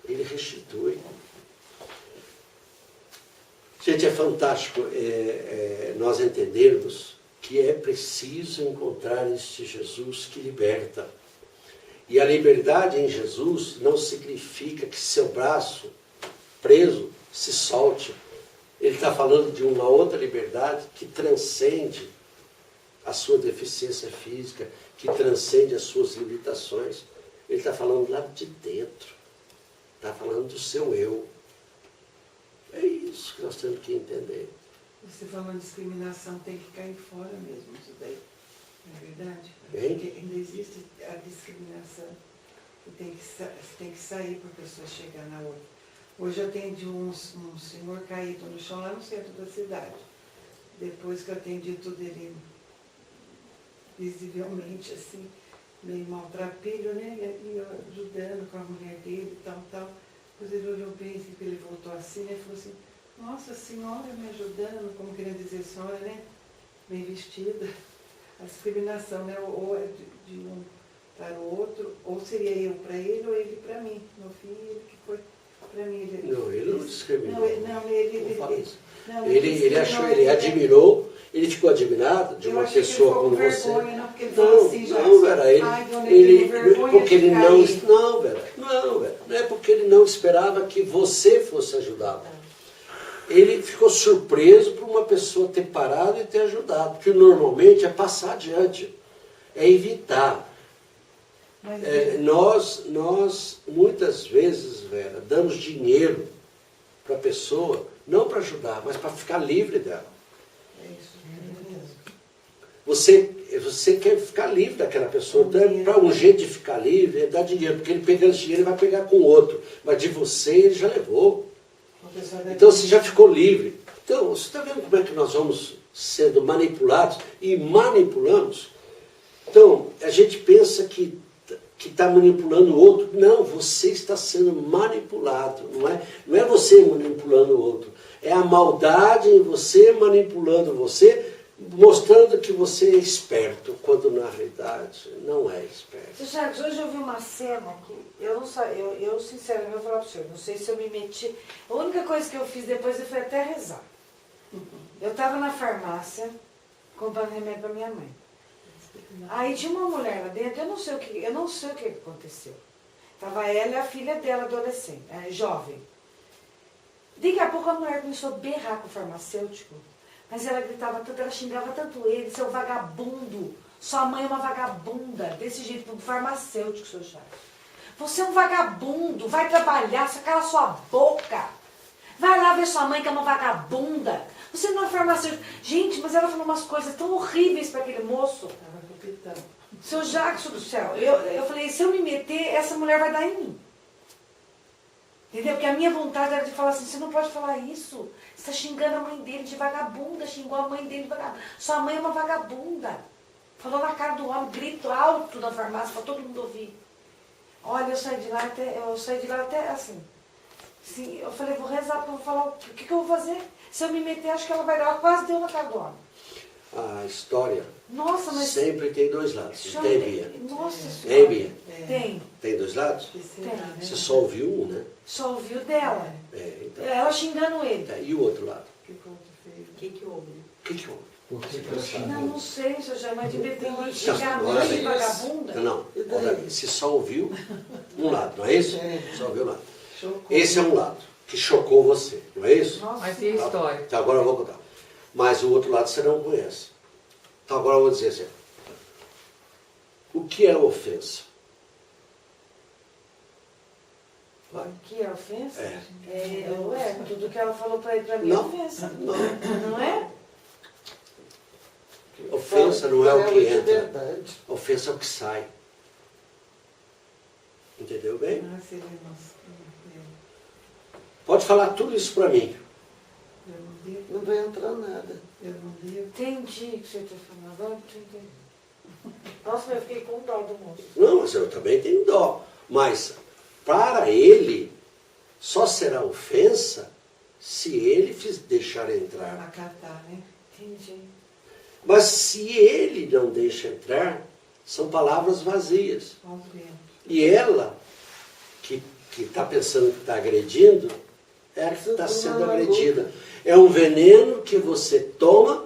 Speaker 1: Ele restitui. Gente, é fantástico nós entendermos que é preciso encontrar este Jesus que liberta. E a liberdade em Jesus não significa que seu braço preso se solte. Ele está falando de uma outra liberdade que transcende a sua deficiência física, que transcende as suas limitações. Ele está falando lá de dentro. Está falando do seu eu. É isso que nós temos que entender.
Speaker 6: Você falou em discriminação, tem que cair fora mesmo isso daí. Não é verdade?
Speaker 1: Hein?
Speaker 6: Porque ainda existe a discriminação. E tem que sair para a pessoa chegar na outra. Hoje eu atendi um senhor caído no chão lá no centro da cidade. Depois que eu atendi tudo ele visivelmente assim, meio maltrapilho, né? E eu ajudando com a mulher dele e tal. Depois ele olhou bem assim, que ele voltou assim, né? E falou assim, nossa, a senhora me ajudando, como querendo dizer, senhora, né? Bem vestida. A discriminação, né? Ou é de um para o outro, ou seria eu para ele, ou ele para mim. Meu filho, que foi para mim.
Speaker 1: Não, ele não discriminou.
Speaker 6: Ele
Speaker 1: achou, ele admirou, ele ficou admirado de uma pessoa como você.
Speaker 6: Não, porque ele falou assim, já.
Speaker 1: Não, Vera, porque ele não,
Speaker 6: Vera.
Speaker 1: não é porque ele não esperava que você fosse ajudado. Ele ficou surpreso por uma pessoa ter parado e ter ajudado, porque normalmente é passar adiante, é evitar. Nós, muitas vezes, Vera, damos dinheiro para a pessoa, não para ajudar, mas para ficar livre dela.
Speaker 6: É isso mesmo.
Speaker 1: Você quer ficar livre daquela pessoa, para um jeito de ficar livre é dar dinheiro, porque ele pegando esse dinheiro ele vai pegar com o outro, mas de você ele já levou. Então você já ficou livre. Então, você está vendo como é que nós vamos sendo manipulados e manipulamos? Então, a gente pensa que está manipulando o outro. Não, você está sendo manipulado. Não é você manipulando o outro. É a maldade em você manipulando você, mostrando que você é esperto, quando na realidade não é esperto.
Speaker 2: Jacques, hoje eu vi uma cena que eu sinceramente vou falar para o senhor, não sei se eu me meti. A única coisa que eu fiz depois foi até rezar. Eu estava na farmácia comprando remédio para minha mãe. Aí tinha uma mulher lá dentro, eu não sei o que aconteceu. Estava ela e a filha dela, adolescente, jovem. Daqui a pouco a mulher começou a berrar com o farmacêutico, mas ela gritava tanto, ela xingava tanto ele, seu vagabundo, sua mãe é uma vagabunda, desse jeito, pro farmacêutico, seu Charles. Você é um vagabundo, vai trabalhar, você cala sua boca. Vai lá ver sua mãe que é uma vagabunda. Você não é farmacêutico. Gente, mas ela falou umas coisas tão horríveis para aquele moço. Seu Jackson do céu, eu falei, se eu me meter, essa mulher vai dar em mim. Entendeu? Porque a minha vontade era de falar assim, você não pode falar isso. Você está xingando a mãe dele de vagabunda, xingou a mãe dele de vagabunda. Sua mãe é uma vagabunda. Falou na cara do homem, grito alto na farmácia, para todo mundo ouvir. Olha, eu saí de lá até assim. Sim, eu falei, vou rezar, porque eu vou falar, o que eu vou fazer? Se eu me meter, acho que ela vai dar. Ela quase deu na cara do homem.
Speaker 1: A história
Speaker 2: sempre
Speaker 1: tem dois lados. Tem, Bia?
Speaker 2: Nossa
Speaker 1: Tem, Bia?
Speaker 2: Tem.
Speaker 1: Tem dois lados?
Speaker 2: Tem.
Speaker 1: Você só ouviu um, né?
Speaker 2: Só ouviu dela.
Speaker 1: Então.
Speaker 2: Ela xingando ele.
Speaker 1: E o outro lado?
Speaker 8: O que houve?
Speaker 1: O que houve?
Speaker 4: Por que ela xingou?
Speaker 2: Não sei, se eu chamar de bebê, xingar a
Speaker 1: olha
Speaker 2: mãe de
Speaker 1: bem.
Speaker 2: vagabunda.
Speaker 1: Não, olha bem. Você só ouviu um lado, não é isso? Só ouviu um lado. Esse é um lado que chocou você, não é isso?
Speaker 2: Nossa,
Speaker 3: Mas e a história?
Speaker 1: Então agora eu vou contar. Mas o outro lado você não conhece. Então agora eu vou dizer assim. O que é ofensa? Vai.
Speaker 2: o que é ofensa?
Speaker 1: É.
Speaker 2: Tudo que ela falou para ele, para mim é
Speaker 1: Não.
Speaker 2: ofensa.
Speaker 1: Não.
Speaker 2: Não é?
Speaker 1: Ofensa não é o que
Speaker 5: de
Speaker 1: entra.
Speaker 5: verdade.
Speaker 1: Ofensa é o que sai. Entendeu bem? Pode falar tudo isso para mim.
Speaker 6: Eu não devo,
Speaker 5: Não vai entrar nada.
Speaker 6: eu não devo.
Speaker 2: Entendi o que você está falando. Agora eu entendi. Nossa, mas eu fiquei com dó do moço.
Speaker 1: Não, mas eu também tenho dó. Mas para ele, só será ofensa se ele deixar entrar.
Speaker 6: Acatar, né?
Speaker 2: Entendi.
Speaker 1: Mas se ele não deixa entrar, são palavras vazias.
Speaker 6: Olha o vento.
Speaker 1: E ela, que está pensando que está agredindo, é que está sendo agredida. É um veneno que você toma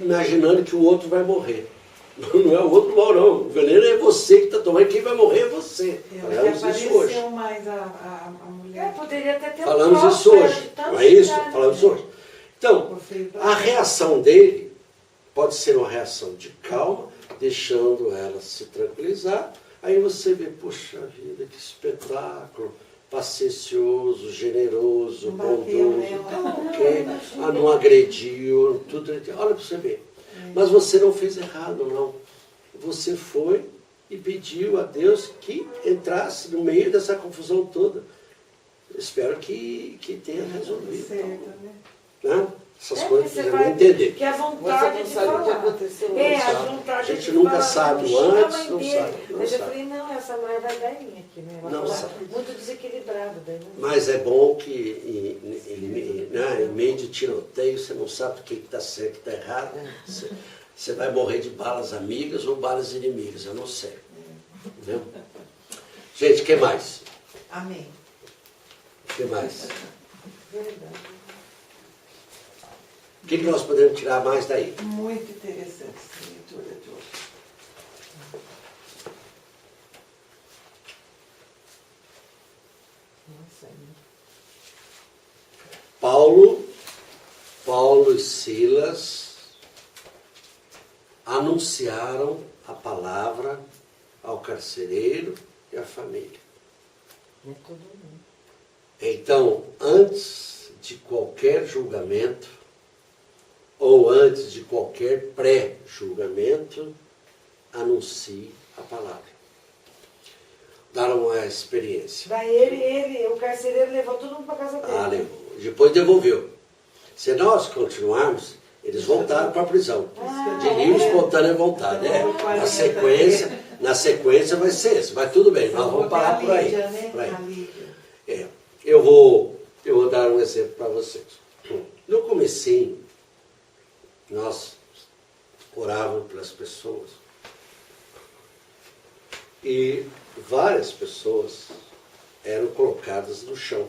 Speaker 1: imaginando que o outro vai morrer. Não é o outro mal, não. O veneno é você que está tomando, quem vai morrer é você.
Speaker 6: Ela
Speaker 1: Falamos isso hoje.
Speaker 6: apareceu mais a mulher.
Speaker 2: Poderia até ter
Speaker 1: Falamos
Speaker 2: um
Speaker 1: isso hoje. Não é isso? Falamos isso hoje. Então,
Speaker 6: Ficou feio pra
Speaker 1: a
Speaker 6: ela.
Speaker 1: reação dele pode ser uma reação de calma, deixando ela se tranquilizar. Aí você vê, poxa vida, que espetáculo, paciencioso, generoso,
Speaker 6: Não bateu
Speaker 1: bondoso,
Speaker 6: nela.
Speaker 1: tá ok, não agrediu, tudo. Olha para você ver. Mas você não fez errado, não. Você foi e pediu a Deus que entrasse no meio dessa confusão toda. Espero que tenha resolvido.
Speaker 6: Certo, né?
Speaker 1: Né? Essas
Speaker 2: É,
Speaker 1: coisas
Speaker 2: que você
Speaker 1: precisamos
Speaker 2: vai-
Speaker 1: entender.
Speaker 2: Que a
Speaker 5: Mas
Speaker 2: vontade
Speaker 5: você
Speaker 2: de
Speaker 5: não sabe o que
Speaker 2: falar.
Speaker 5: aconteceu
Speaker 2: É,
Speaker 5: antes.
Speaker 2: a vontade
Speaker 1: A gente
Speaker 2: de
Speaker 1: nunca
Speaker 2: falar,
Speaker 1: sabe
Speaker 2: não
Speaker 1: o
Speaker 2: xinga a
Speaker 1: antes,
Speaker 2: mãe
Speaker 1: não
Speaker 2: dele.
Speaker 1: sabe, não
Speaker 2: Mas eu
Speaker 1: sabe.
Speaker 2: falei, não, essa mulher vai dar em aqui, né? Ela
Speaker 1: Não
Speaker 2: fala
Speaker 1: sabe.
Speaker 2: muito desequilibrada. Daí não-
Speaker 1: Mas é bom que em meio de tiroteio você não sabe o que está certo e o que está errado. Você vai morrer de balas amigas ou balas inimigas, eu não sei. Entendeu? Gente, o que mais?
Speaker 6: Amém.
Speaker 1: O que mais?
Speaker 2: Verdade.
Speaker 1: O que nós podemos tirar mais daí?
Speaker 6: Muito interessante essa leitura de hoje.
Speaker 3: Nossa,
Speaker 1: Paulo e Silas anunciaram a palavra ao carcereiro e à família.
Speaker 3: é todo mundo.
Speaker 1: Então, antes de qualquer julgamento, ou antes de qualquer pré-julgamento, anuncie a palavra. Dar uma experiência.
Speaker 2: Daí o carcereiro levou todo mundo para casa dele.
Speaker 1: Levou. Depois devolveu. Se nós continuarmos, eles voltaram para a prisão. De livre, espontânea vontade. Na sequência vai ser esse. Mas tudo bem, nós vamos parar por aí.
Speaker 6: Lídia, né?
Speaker 1: Por aí.
Speaker 6: A Lídia.
Speaker 1: Eu vou dar um exemplo para vocês. No comecinho, nós orávamos pelas pessoas e várias pessoas eram colocadas no chão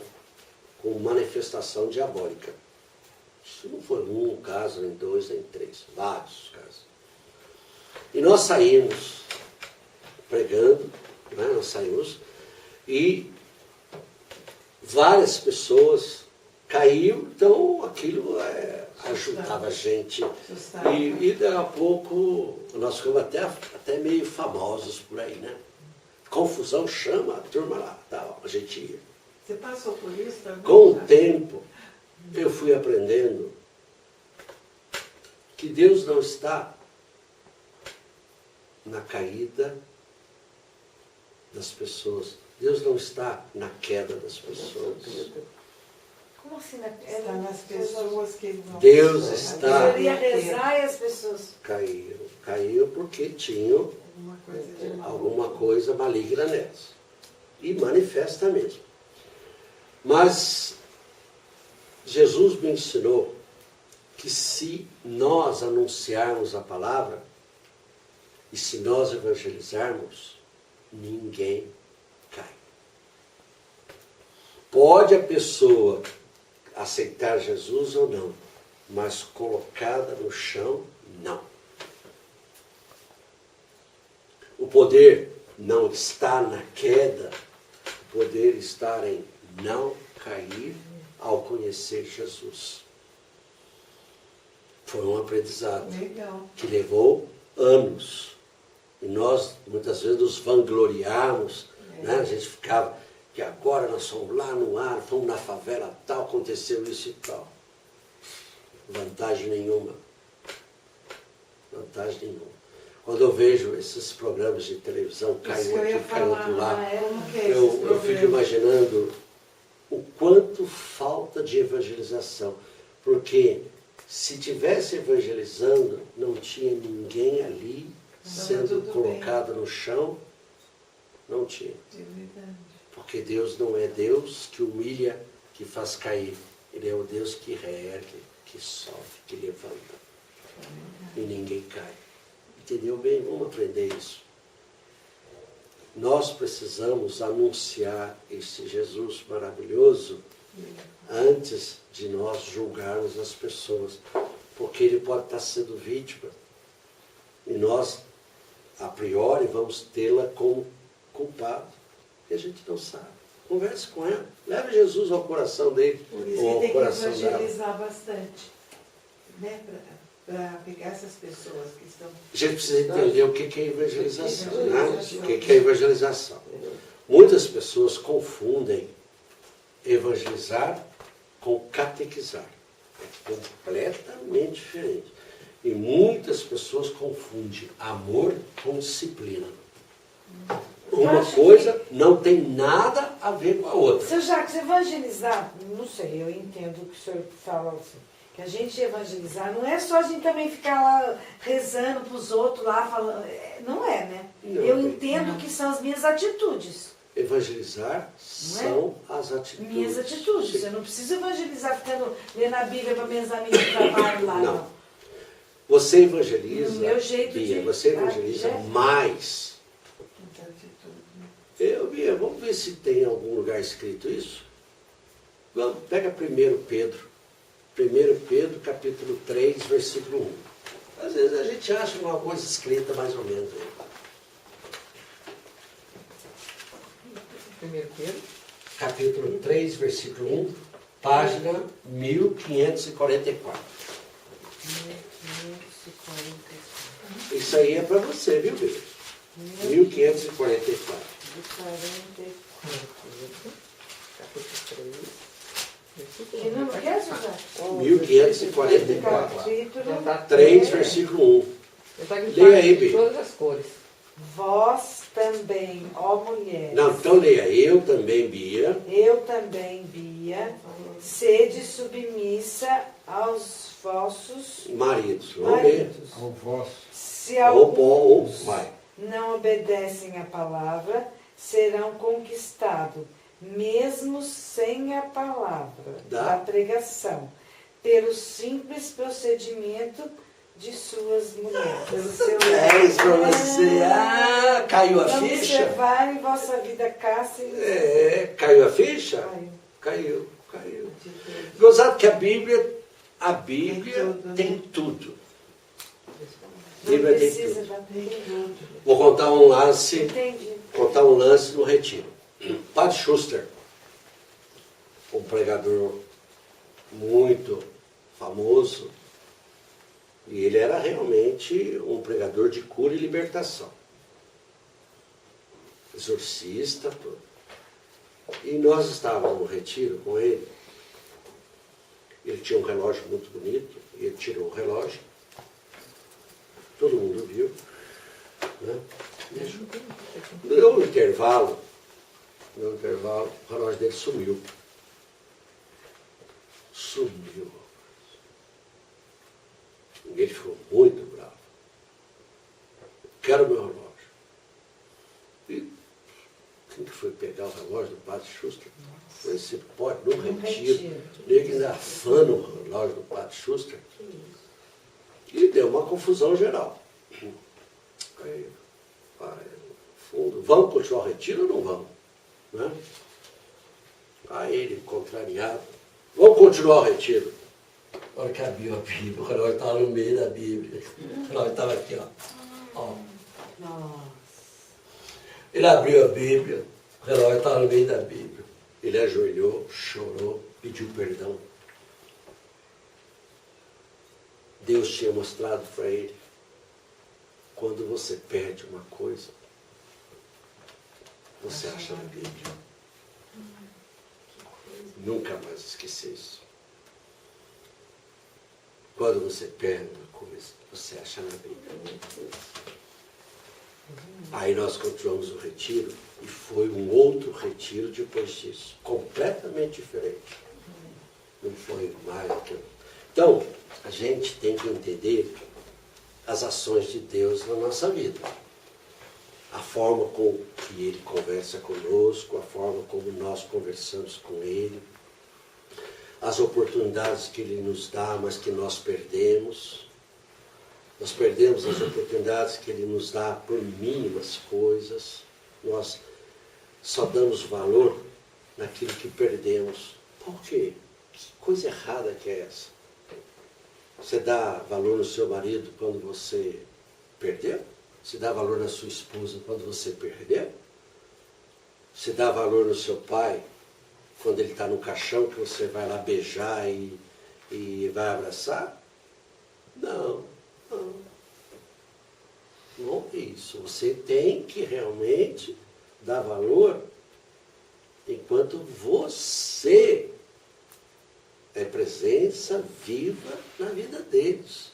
Speaker 1: com manifestação diabólica. Isso não foi um caso, nem dois, nem três, vários casos. E nós saímos pregando, né? Nós saímos e várias pessoas caíram, então aquilo ajudava a gente. E daqui a pouco nós ficamos até meio famosos por aí, né? Confusão chama a turma lá, tal, a gente ia.
Speaker 6: Você passou por isso também?
Speaker 1: Com o tempo, eu fui aprendendo que Deus não está na caída das pessoas. Deus não está na queda das pessoas.
Speaker 2: Como assim? Né?
Speaker 6: Está nas pessoas que vão.
Speaker 1: Deus está-
Speaker 2: Eu ia rezar e as pessoas...
Speaker 1: Caíram porque tinham
Speaker 6: Alguma coisa de mal.
Speaker 1: alguma coisa maligna nelas. E manifesta mesmo. Mas Jesus me ensinou que se nós anunciarmos a palavra e se nós evangelizarmos, ninguém cai. Pode a pessoa aceitar Jesus ou não, mas colocada no chão, não. O poder não está na queda, o poder está em não cair ao conhecer Jesus. Foi um aprendizado
Speaker 6: Legal.
Speaker 1: que levou anos. E nós, muitas vezes, nos vangloriamos, né? A gente ficava, que agora nós fomos lá no ar, fomos na favela tal, aconteceu isso e tal. Vantagem nenhuma. Vantagem nenhuma. Quando eu vejo esses programas de televisão,
Speaker 6: Isso
Speaker 1: caiu
Speaker 6: que eu ia
Speaker 1: aqui, caiu
Speaker 6: falar,
Speaker 1: outro lá,
Speaker 6: como que é esses
Speaker 1: eu fico
Speaker 6: programas?
Speaker 1: imaginando o quanto falta de evangelização. Porque se tivesse evangelizando, não tinha ninguém ali sendo
Speaker 6: tudo
Speaker 1: colocado no chão. Não tinha.
Speaker 6: É verdade.
Speaker 1: Porque Deus não é Deus que humilha, que faz cair. Ele é o Deus que reergue, que sobe, que levanta. E ninguém cai. Entendeu bem? Vamos aprender isso. Nós precisamos anunciar esse Jesus maravilhoso antes de nós julgarmos as pessoas. Porque ele pode estar sendo vítima. E nós, a priori, vamos tê-la como culpado. E a gente não sabe. Converse com ela. Leve Jesus ao coração dele.
Speaker 6: Por isso
Speaker 1: Ou
Speaker 6: que
Speaker 1: ao
Speaker 6: tem que
Speaker 1: coração dela.
Speaker 6: evangelizar bastante. Né? Para pegar essas pessoas que estão...
Speaker 1: A gente precisa entender o que é evangelização. Né? O que é evangelização. Muitas pessoas confundem evangelizar com catequizar. É completamente diferente. E muitas pessoas confundem amor com disciplina. Uma coisa não tem nada a ver com a outra.
Speaker 2: Seu Jacques, evangelizar, não sei, eu entendo o que o senhor fala assim, que a gente evangelizar não é só a gente também ficar lá rezando para os outros lá, falando, não é, né?
Speaker 1: Não,
Speaker 2: eu
Speaker 1: bem,
Speaker 2: entendo que são as minhas atitudes.
Speaker 1: Evangelizar são as atitudes.
Speaker 2: Minhas atitudes.
Speaker 1: Sim.
Speaker 2: Eu não preciso evangelizar ficando lendo a Bíblia para meus amigos que trabalham lá,
Speaker 1: Não.
Speaker 2: não.
Speaker 1: Você evangeliza,
Speaker 2: No meu jeito
Speaker 1: Bia,
Speaker 2: de-
Speaker 1: você evangeliza
Speaker 2: Ah,
Speaker 1: mais.
Speaker 6: Então,
Speaker 1: Bia, vamos ver se tem em algum lugar escrito isso. Vamos, pega 1 Pedro. 1 Pedro, capítulo 3, versículo 1. Às vezes a gente acha uma coisa escrita mais ou menos aí.
Speaker 3: 1 Pedro.
Speaker 1: Capítulo 3, versículo 1, página 1544. Isso aí é para você, viu, Bia? 1544.
Speaker 3: Capítulo 3.
Speaker 2: Que número que é, Suzana?
Speaker 1: 1544.
Speaker 2: Capítulo
Speaker 1: 3, versículo 1.
Speaker 3: Está aqui
Speaker 1: Leia aí,
Speaker 3: de
Speaker 1: Bia.
Speaker 3: todas as cores.
Speaker 2: Vós também, ó mulheres.
Speaker 1: Não, então leia. Eu também, Bia.
Speaker 2: Eu também, Bia, sede submissa aos vossos
Speaker 1: Maridos. Vamos ler.
Speaker 2: maridos.
Speaker 4: Ao vosso.
Speaker 2: Se
Speaker 1: Ou
Speaker 2: alguns
Speaker 1: vai.
Speaker 2: não obedecem à palavra, serão conquistados, mesmo sem a palavra da pregação, pelo simples procedimento de suas mulheres.
Speaker 6: pelo seu
Speaker 1: 10 para você. Ah, caiu a
Speaker 2: Não
Speaker 1: ficha?
Speaker 2: observarem vossa vida cassa e
Speaker 1: É, caiu a ficha?
Speaker 2: Caiu.
Speaker 1: Caiu. Gozado que a Bíblia tem tudo.
Speaker 2: Não
Speaker 1: Bíblia tem
Speaker 2: precisa
Speaker 1: tudo.
Speaker 2: da tudo.
Speaker 1: Vou contar um lance,
Speaker 2: Entendi.
Speaker 1: no retiro. Padre Schuster, um pregador muito famoso, e ele era realmente um pregador de cura e libertação. Exorcista, tudo. E nós estávamos no retiro com ele. Ele tinha um relógio muito bonito, e ele tirou o relógio. Todo mundo viu. Né? No intervalo, o relógio dele sumiu. Sumiu. Ele ficou muito bravo. Quero meu relógio. E quem que foi pegar o relógio do Padre Schuster? Foi esse pode, no retiro. Ele ainda afana o relógio do Padre Schuster. E deu uma confusão geral. Aí, fundo, vamos continuar o retiro ou não vamos? Né? Aí ele, contrariado, vamos continuar o retiro. A hora que abriu a Bíblia, o relógio estava no meio da Bíblia. O relógio estava aqui, ó.
Speaker 2: Nossa.
Speaker 1: Ele abriu a Bíblia, o relógio estava no meio da Bíblia. Ele ajoelhou, chorou, pediu perdão. Deus tinha mostrado para ele, quando você perde uma coisa, você acha na Bíblia. Nunca mais esquecer isso. Quando você perde uma coisa, você acha na Bíblia. Aí nós continuamos o retiro e foi um outro retiro depois disso, completamente diferente. Não foi mais aquilo. Então, a gente tem que entender as ações de Deus na nossa vida. A forma com que Ele conversa conosco, a forma como nós conversamos com Ele, as oportunidades que Ele nos dá, mas que nós perdemos. Nós perdemos as oportunidades que Ele nos dá por mínimas coisas. Nós só damos valor naquilo que perdemos. Por quê? Que coisa errada que é essa? Você dá valor no seu marido quando você perdeu? Você dá valor na sua esposa quando você perdeu? Você dá valor no seu pai quando ele está no caixão, que você vai lá beijar e vai abraçar? Não, não. Não é isso. Você tem que realmente dar valor enquanto você é presença viva na vida deles.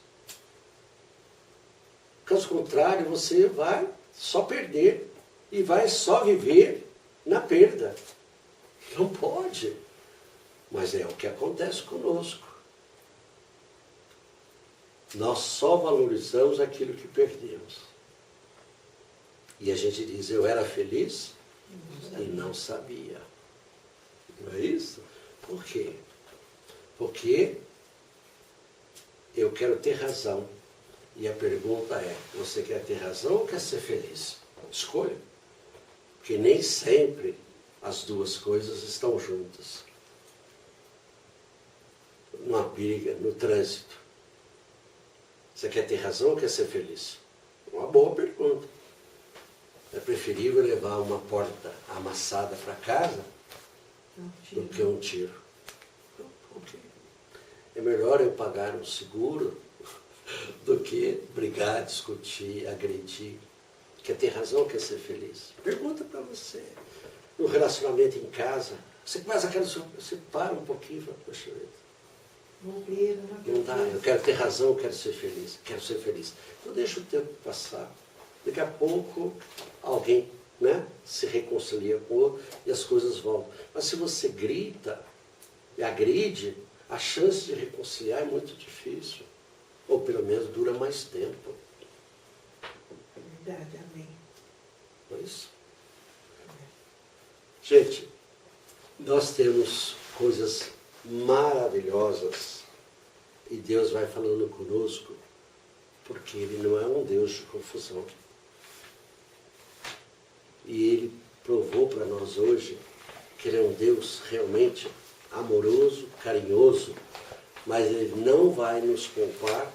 Speaker 1: Caso contrário, você vai só perder e vai só viver na perda. Não pode. Mas é o que acontece conosco. Nós só valorizamos aquilo que perdemos. E a gente diz, eu era feliz e não sabia. Não é isso? Por quê? Porque eu quero ter razão. E a pergunta é, você quer ter razão ou quer ser feliz? Escolha. Porque nem sempre as duas coisas estão juntas. Numa briga, no trânsito. Você quer ter razão ou quer ser feliz? Uma boa pergunta. É preferível levar uma porta amassada para casa do que um tiro. Okay. É melhor eu pagar um seguro do que brigar, discutir, agredir. Quer ter razão ou quer ser feliz? Pergunta para você. No relacionamento em casa, você começa aquela... Você para um pouquinho e fala, poxa vida, não dá, eu quero ter razão, eu quero ser feliz. Quero ser feliz. Então deixa o tempo passar. Daqui a pouco alguém, né, se reconcilia com o outro e as coisas voltam. Mas se você grita e agride, a chance de reconciliar é muito difícil. Ou pelo menos dura mais tempo.
Speaker 6: Verdade, amém.
Speaker 1: Não é isso? Gente, nós temos coisas maravilhosas e Deus vai falando conosco porque Ele não é um Deus de confusão. E Ele provou para nós hoje que Ele é um Deus realmente amoroso, carinhoso, mas Ele não vai nos poupar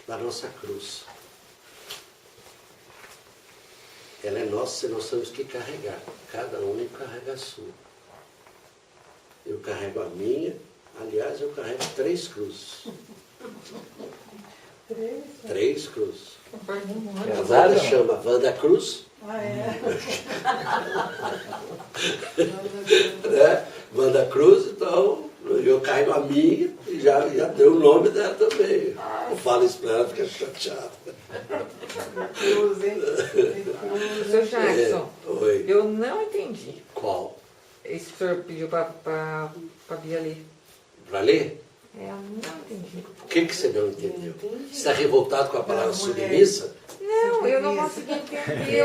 Speaker 1: da nossa cruz. Ela é nossa e nós temos que carregar. Cada um carrega a sua. Eu carrego a minha, aliás, eu carrego 3 cruzes. 3 cruzes. A Wanda chama Wanda Cruz.
Speaker 6: Ah, é?
Speaker 1: Né? Wanda Cruz, então eu carrego a minha e já deu o nome dela também. Eu falo isso para ela, fica chateada.
Speaker 6: Cruz, hein?
Speaker 3: Seu Jackson,
Speaker 1: Oi.
Speaker 3: eu não entendi.
Speaker 1: Qual?
Speaker 3: Esse que o senhor pediu para Bia ler.
Speaker 1: Para ler?
Speaker 3: É, eu não entendi.
Speaker 1: O que você não entendeu? Você está revoltado com a palavra submissa?
Speaker 3: Não, eu não consegui entender.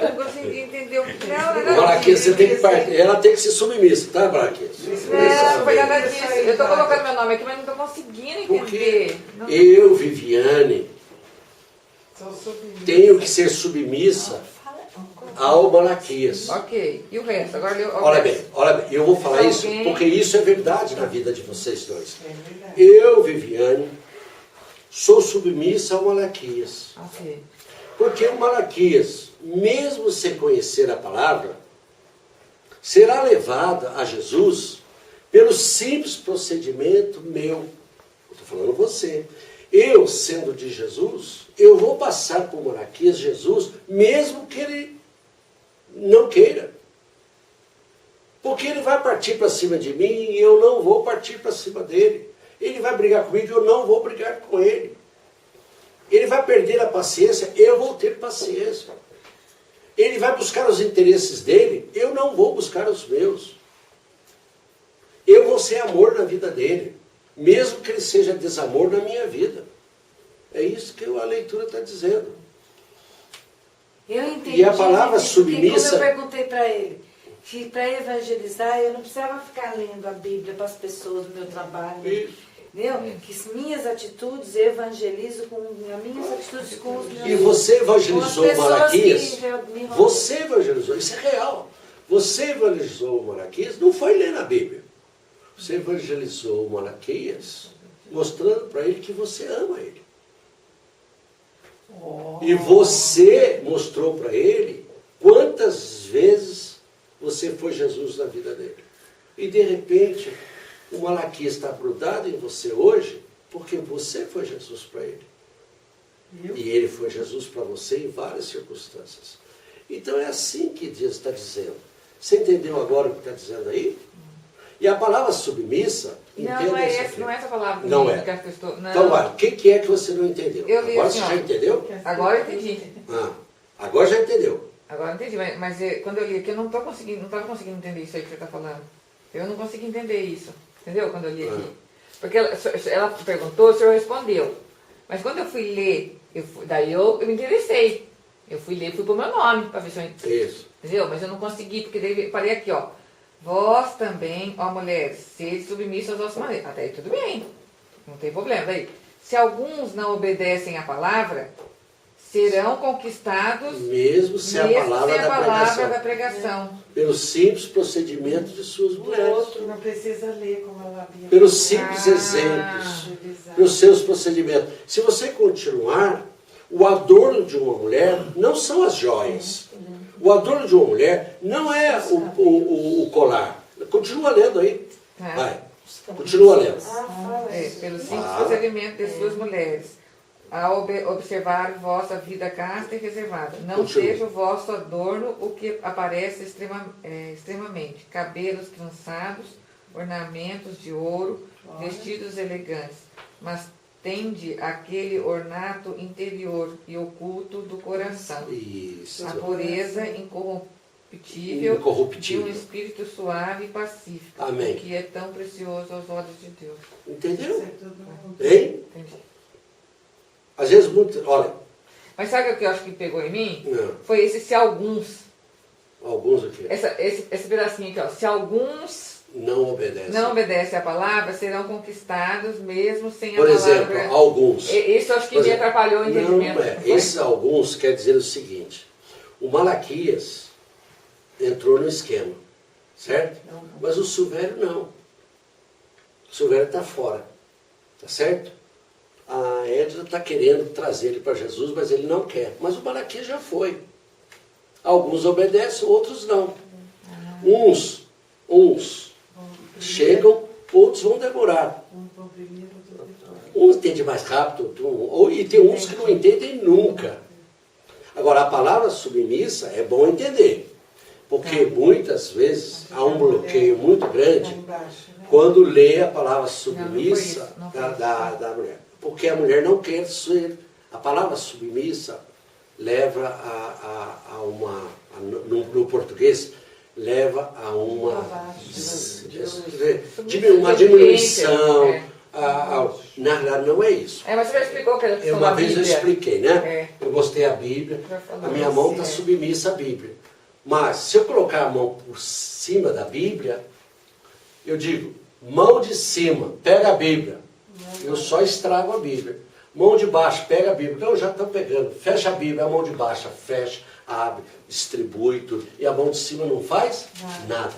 Speaker 3: Eu não consegui entender o que ela era.
Speaker 1: Baraquês, você tem que partir. Ela tem que ser submissa, tá, Baraquês?
Speaker 3: Não, foi nada disso. Eu estou colocando meu nome aqui, mas não estou conseguindo
Speaker 1: Porque
Speaker 3: entender. Não.
Speaker 1: eu, Viviane,
Speaker 6: Sou submissa.
Speaker 1: tenho que ser submissa ao Malaquias.
Speaker 3: Ok, e o resto? Agora eu.
Speaker 1: Olha bem, eu vou falar isso
Speaker 3: Alguém-
Speaker 1: porque isso é verdade na vida de vocês dois.
Speaker 6: É verdade.
Speaker 1: Eu, Viviane, sou submissa ao Malaquias.
Speaker 3: Ok.
Speaker 1: Porque o Malaquias, mesmo sem conhecer a palavra, será levado a Jesus pelo simples procedimento meu. Eu estou falando você. Eu, sendo de Jesus, eu vou passar por Malaquias Jesus, mesmo que ele não queira. Porque ele vai partir para cima de mim e eu não vou partir para cima dele. Ele vai brigar comigo e eu não vou brigar com ele. Ele vai perder a paciência, eu vou ter paciência. Ele vai buscar os interesses dele, eu não vou buscar os meus. Eu vou ser amor na vida dele, mesmo que ele seja desamor na minha vida. É isso que a leitura está dizendo.
Speaker 2: Eu entendi.
Speaker 1: E a palavra
Speaker 2: isso, porque
Speaker 1: submissa...
Speaker 2: quando eu perguntei para ele que para evangelizar eu não precisava ficar lendo a Bíblia para as pessoas do meu trabalho.
Speaker 1: Isso.
Speaker 2: Entendeu? Que minhas atitudes eu evangelizo com as minhas atitudes com os meus.
Speaker 1: E você evangelizou
Speaker 2: com as pessoas
Speaker 1: Malaquias?
Speaker 2: que me rodeiam.
Speaker 1: Você evangelizou, isso é real. Você evangelizou Malaquias, não foi ler na Bíblia. Você evangelizou Malaquias mostrando para ele que você ama ele. E você mostrou para ele quantas vezes você foi Jesus na vida dele. E de repente, o Malaquias está grudado em você hoje porque você foi Jesus para ele. E ele foi Jesus para você em várias circunstâncias. Então é assim que Deus está dizendo. Você entendeu agora o que está dizendo aí? E a palavra submissa,
Speaker 3: Não é essa palavra.
Speaker 1: Não é.
Speaker 3: Que eu estou, não.
Speaker 1: Então, vai, o que é que você não entendeu?
Speaker 3: Eu li
Speaker 1: Agora
Speaker 3: assim,
Speaker 1: você
Speaker 3: ó.
Speaker 1: já entendeu?
Speaker 3: Agora eu entendi.
Speaker 1: Agora já entendeu.
Speaker 3: Agora eu entendi, mas quando eu li aqui eu não estava conseguindo entender isso aí que você está falando. Eu não consegui entender isso. Entendeu? Quando eu li aqui. Porque ela perguntou, o senhor respondeu. Mas quando eu fui ler, daí eu me interessei. Eu fui ler, fui pôr meu nome para ver se eu entendi.
Speaker 1: Isso.
Speaker 3: Entendeu? Mas eu não consegui, porque daí parei aqui, ó. Vós também, ó mulheres, sede submissas aos vossos maridos. Até aí tudo bem, não tem problema. Daí, se alguns não obedecem à palavra, serão conquistados
Speaker 1: Mesmo sem a palavra da
Speaker 3: pregação.
Speaker 1: Pelo simples procedimento de suas
Speaker 6: O
Speaker 1: mulheres.
Speaker 6: outro não precisa ler como ela havia.
Speaker 1: Pelos simples exemplos. Pelos seus procedimentos. Se você continuar, o adorno de uma mulher não são as joias. O adorno de uma mulher não é o colar. Continua lendo aí. Vai. Continua lendo.
Speaker 3: Pelo simples procedimento de suas mulheres, a observar vossa vida casta e reservada. Não seja o vosso adorno o que aparece extremamente. Cabelos trançados, ornamentos de ouro, vestidos elegantes. Mas tende aquele ornato interior e oculto do coração.
Speaker 1: Isso.
Speaker 3: A pureza incorruptível de um espírito suave e pacífico.
Speaker 1: Amém.
Speaker 3: Que é tão precioso aos olhos de Deus.
Speaker 1: Entendeu? Hein?
Speaker 3: Entendi.
Speaker 1: Às vezes, muito. Olha.
Speaker 3: Mas sabe o que eu acho que pegou em mim?
Speaker 1: Não.
Speaker 3: Foi esse se alguns.
Speaker 1: Alguns aqui.
Speaker 3: Esse pedacinho aqui, ó. Se alguns
Speaker 1: não obedecem
Speaker 3: à palavra, serão conquistados mesmo sem a
Speaker 1: Por
Speaker 3: palavra.
Speaker 1: exemplo, alguns.
Speaker 3: Isso eu acho que me atrapalhou o entendimento.
Speaker 1: Não é. Esses alguns quer dizer o seguinte: o Malaquias entrou no esquema, certo? Mas o Silvério não. O Silvério está fora, tá certo? A Edna está querendo trazer ele para Jesus, mas ele não quer. Mas o Malaquias já foi. Alguns obedecem, outros não. Uns chegam, outros vão demorar. Um entende mais rápido, e tem uns que não entendem nunca. Agora, a palavra submissa é bom entender. Porque muitas vezes há um bloqueio muito grande quando lê a palavra submissa da mulher. Porque a mulher não quer ser. A palavra submissa leva a uma. No português, leva a uma diminuição. Não é isso.
Speaker 3: Mas você já explicou que era
Speaker 1: Uma vez eu expliquei, né? Eu mostrei a Bíblia, a minha mão está submissa à Bíblia. Mas se eu colocar a mão por cima da Bíblia, eu digo, mão de cima, pega a Bíblia. Eu só estrago a Bíblia. Mão de baixo, pega a Bíblia. Então já estão pegando. Fecha a Bíblia, a mão de baixo fecha, abre, distribui tudo. E a mão de cima não faz nada.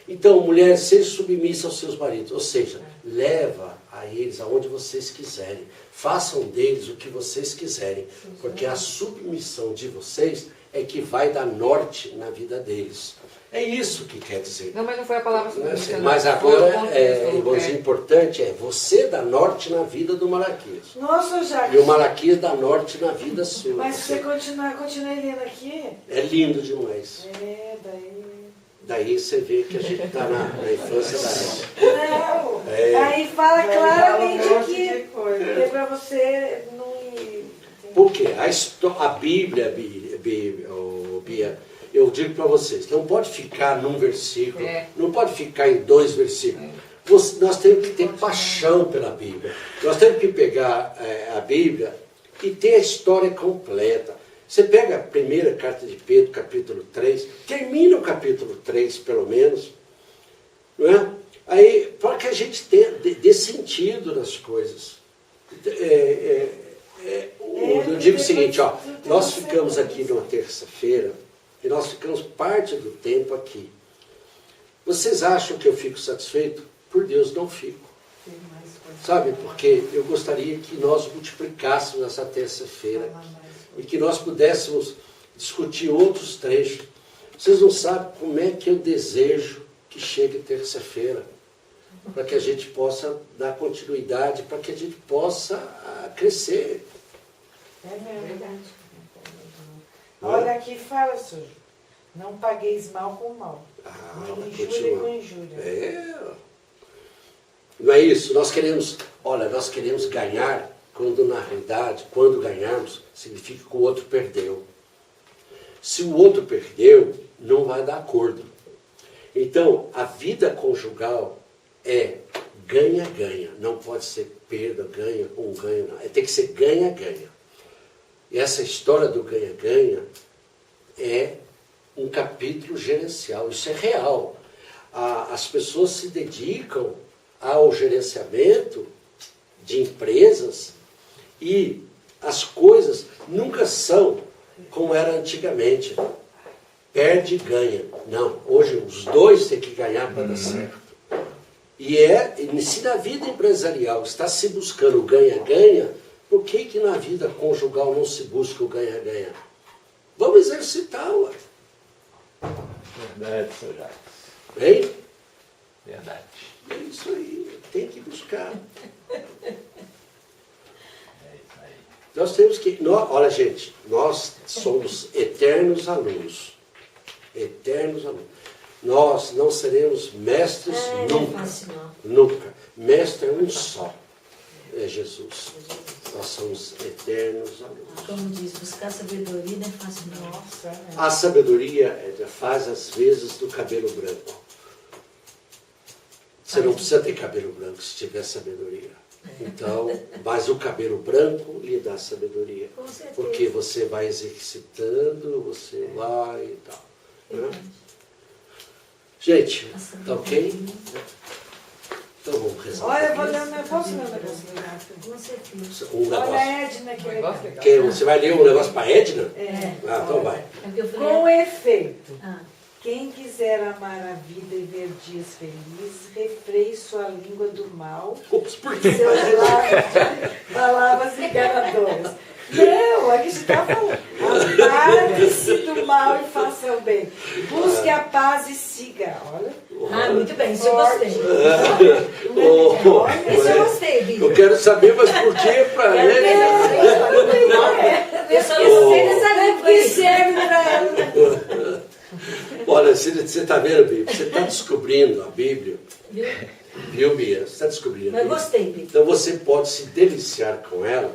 Speaker 1: Então, mulheres, sejam submissas aos seus maridos. Ou seja, leva a eles aonde vocês quiserem. Façam deles o que vocês quiserem. Porque a submissão de vocês é que vai dar norte na vida deles. É isso que quer dizer.
Speaker 3: Não, mas não foi a palavra submissa.
Speaker 1: Mas agora, o importante é você dar norte na vida do Malaquias.
Speaker 2: Nossa, Jacques.
Speaker 1: E o Malaquias dá norte na vida sua.
Speaker 2: Mas se você continuar lendo aqui...
Speaker 1: É lindo demais. Daí você vê que a gente está na infância da época.
Speaker 2: Não, aí fala claramente aqui. É para você não ir...
Speaker 1: Por quê? A Bíblia, Bia. Eu digo para vocês, não pode ficar num versículo,
Speaker 3: É.
Speaker 1: não pode ficar em 2 versículos. Nós temos que ter paixão pela Bíblia. Nós temos que pegar a Bíblia e ter a história completa. Você pega a primeira carta de Pedro, capítulo 3, termina o capítulo 3, pelo menos, não é? Aí, para que a gente tenha, dê sentido nas coisas. Eu digo o seguinte, ó, nós ficamos aqui numa terça-feira, e nós ficamos parte do tempo aqui. Vocês acham que eu fico satisfeito? Por Deus, não fico. Sabe, porque eu gostaria que nós multiplicássemos essa terça-feira e que nós pudéssemos discutir outros trechos. Vocês não sabem como é que eu desejo que chegue terça-feira, para que a gente possa dar continuidade, para que a gente possa crescer.
Speaker 2: É verdade.
Speaker 1: Não é?
Speaker 2: Olha aqui, fala, Sr. Não pagueis mal com mal. Nem injúria
Speaker 1: continua.
Speaker 2: com injúria.
Speaker 1: Não é isso? Nós queremos ganhar, quando na realidade, quando ganharmos, significa que o outro perdeu. Se o outro perdeu, não vai dar acordo. Então, a vida conjugal é ganha-ganha. Não pode ser perda, ganha, ou ganha, não. Tem que ser ganha-ganha. E essa história do ganha-ganha é um capítulo gerencial. Isso é real. As pessoas se dedicam ao gerenciamento de empresas e as coisas nunca são como era antigamente. Perde e ganha. Não, hoje os dois têm que ganhar para dar certo. E se na vida empresarial está se buscando o ganha-ganha, por que na vida conjugal não se busca o ganha-ganha? Vamos exercitar, ué.
Speaker 7: Verdade, seu Jacques.
Speaker 1: Hein?
Speaker 7: Verdade.
Speaker 1: É isso aí, tem que buscar.
Speaker 7: É isso aí.
Speaker 1: Nós temos que... olha, gente, nós somos eternos alunos. Eternos alunos. Nós não seremos mestres
Speaker 8: Não é
Speaker 1: nunca.
Speaker 8: fácil, não.
Speaker 1: Nunca. Mestre é um só. É Jesus. Nós somos eternos alunos.
Speaker 8: Como diz, buscar sabedoria não é fácil, não.
Speaker 2: Nossa, né?
Speaker 1: A sabedoria faz as vezes do cabelo branco. Você não precisa ter cabelo branco se tiver sabedoria. Então, mas o cabelo branco lhe dá sabedoria.
Speaker 8: Com certeza.
Speaker 1: Porque você vai exercitando, você vai e tal. Né? Gente, tá ok? Então vamos rezar.
Speaker 2: Olha, eu vou ler um negócio. Posso ler um negócio legal?
Speaker 8: Com certeza.
Speaker 1: Um
Speaker 2: Olha
Speaker 1: negócio.
Speaker 2: a Edna, que legal.
Speaker 3: Negócio legal.
Speaker 1: Você vai ler um negócio para Edna?
Speaker 2: É.
Speaker 1: Ah, então vai.
Speaker 8: É porque eu falei.
Speaker 2: Com efeito,
Speaker 8: Ah,
Speaker 2: quem quiser amar a vida e ver dias felizes, refreie sua língua do mal,
Speaker 1: Ups, por quê?
Speaker 2: seus lábios de palavras enganadoras. Não, aqui está falando. Aparte-se do mal e faça o bem. Busque a paz e siga. Olha.
Speaker 8: muito bem, isso eu gostei. Isso eu gostei, Bíblia.
Speaker 1: Eu quero saber, mas por que para
Speaker 8: Quero
Speaker 1: ele?
Speaker 8: ver. Eu só não sei dessa língua
Speaker 2: Que
Speaker 8: aí.
Speaker 2: serve para ela.
Speaker 1: Olha, você está vendo, Bíblia? Você está descobrindo a Bíblia.
Speaker 8: Viu?
Speaker 1: Viu, Bia? Você está descobrindo a
Speaker 8: Eu
Speaker 1: Bíblia.
Speaker 8: gostei, Bíblia.
Speaker 1: Então você pode se deliciar com ela.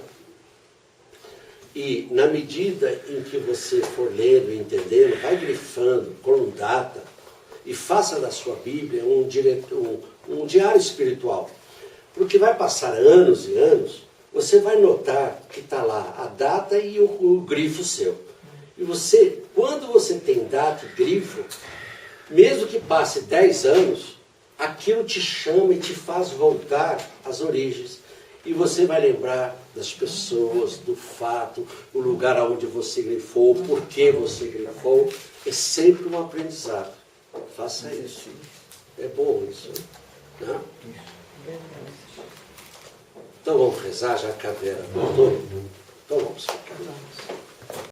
Speaker 1: E na medida em que você for lendo e entendendo, vai grifando com data e faça da sua Bíblia um diário espiritual. Porque vai passar anos e anos, você vai notar que está lá a data e o grifo seu. E você, quando você tem data e grifo, mesmo que passe 10 anos, aquilo te chama e te faz voltar às origens. E você vai lembrar das pessoas, do fato, o lugar aonde você grifou, por que você grifou. É sempre um aprendizado. Faça isso. É bom isso. Né? Então vamos rezar, já que a Vera voltou. Então vamos ficar.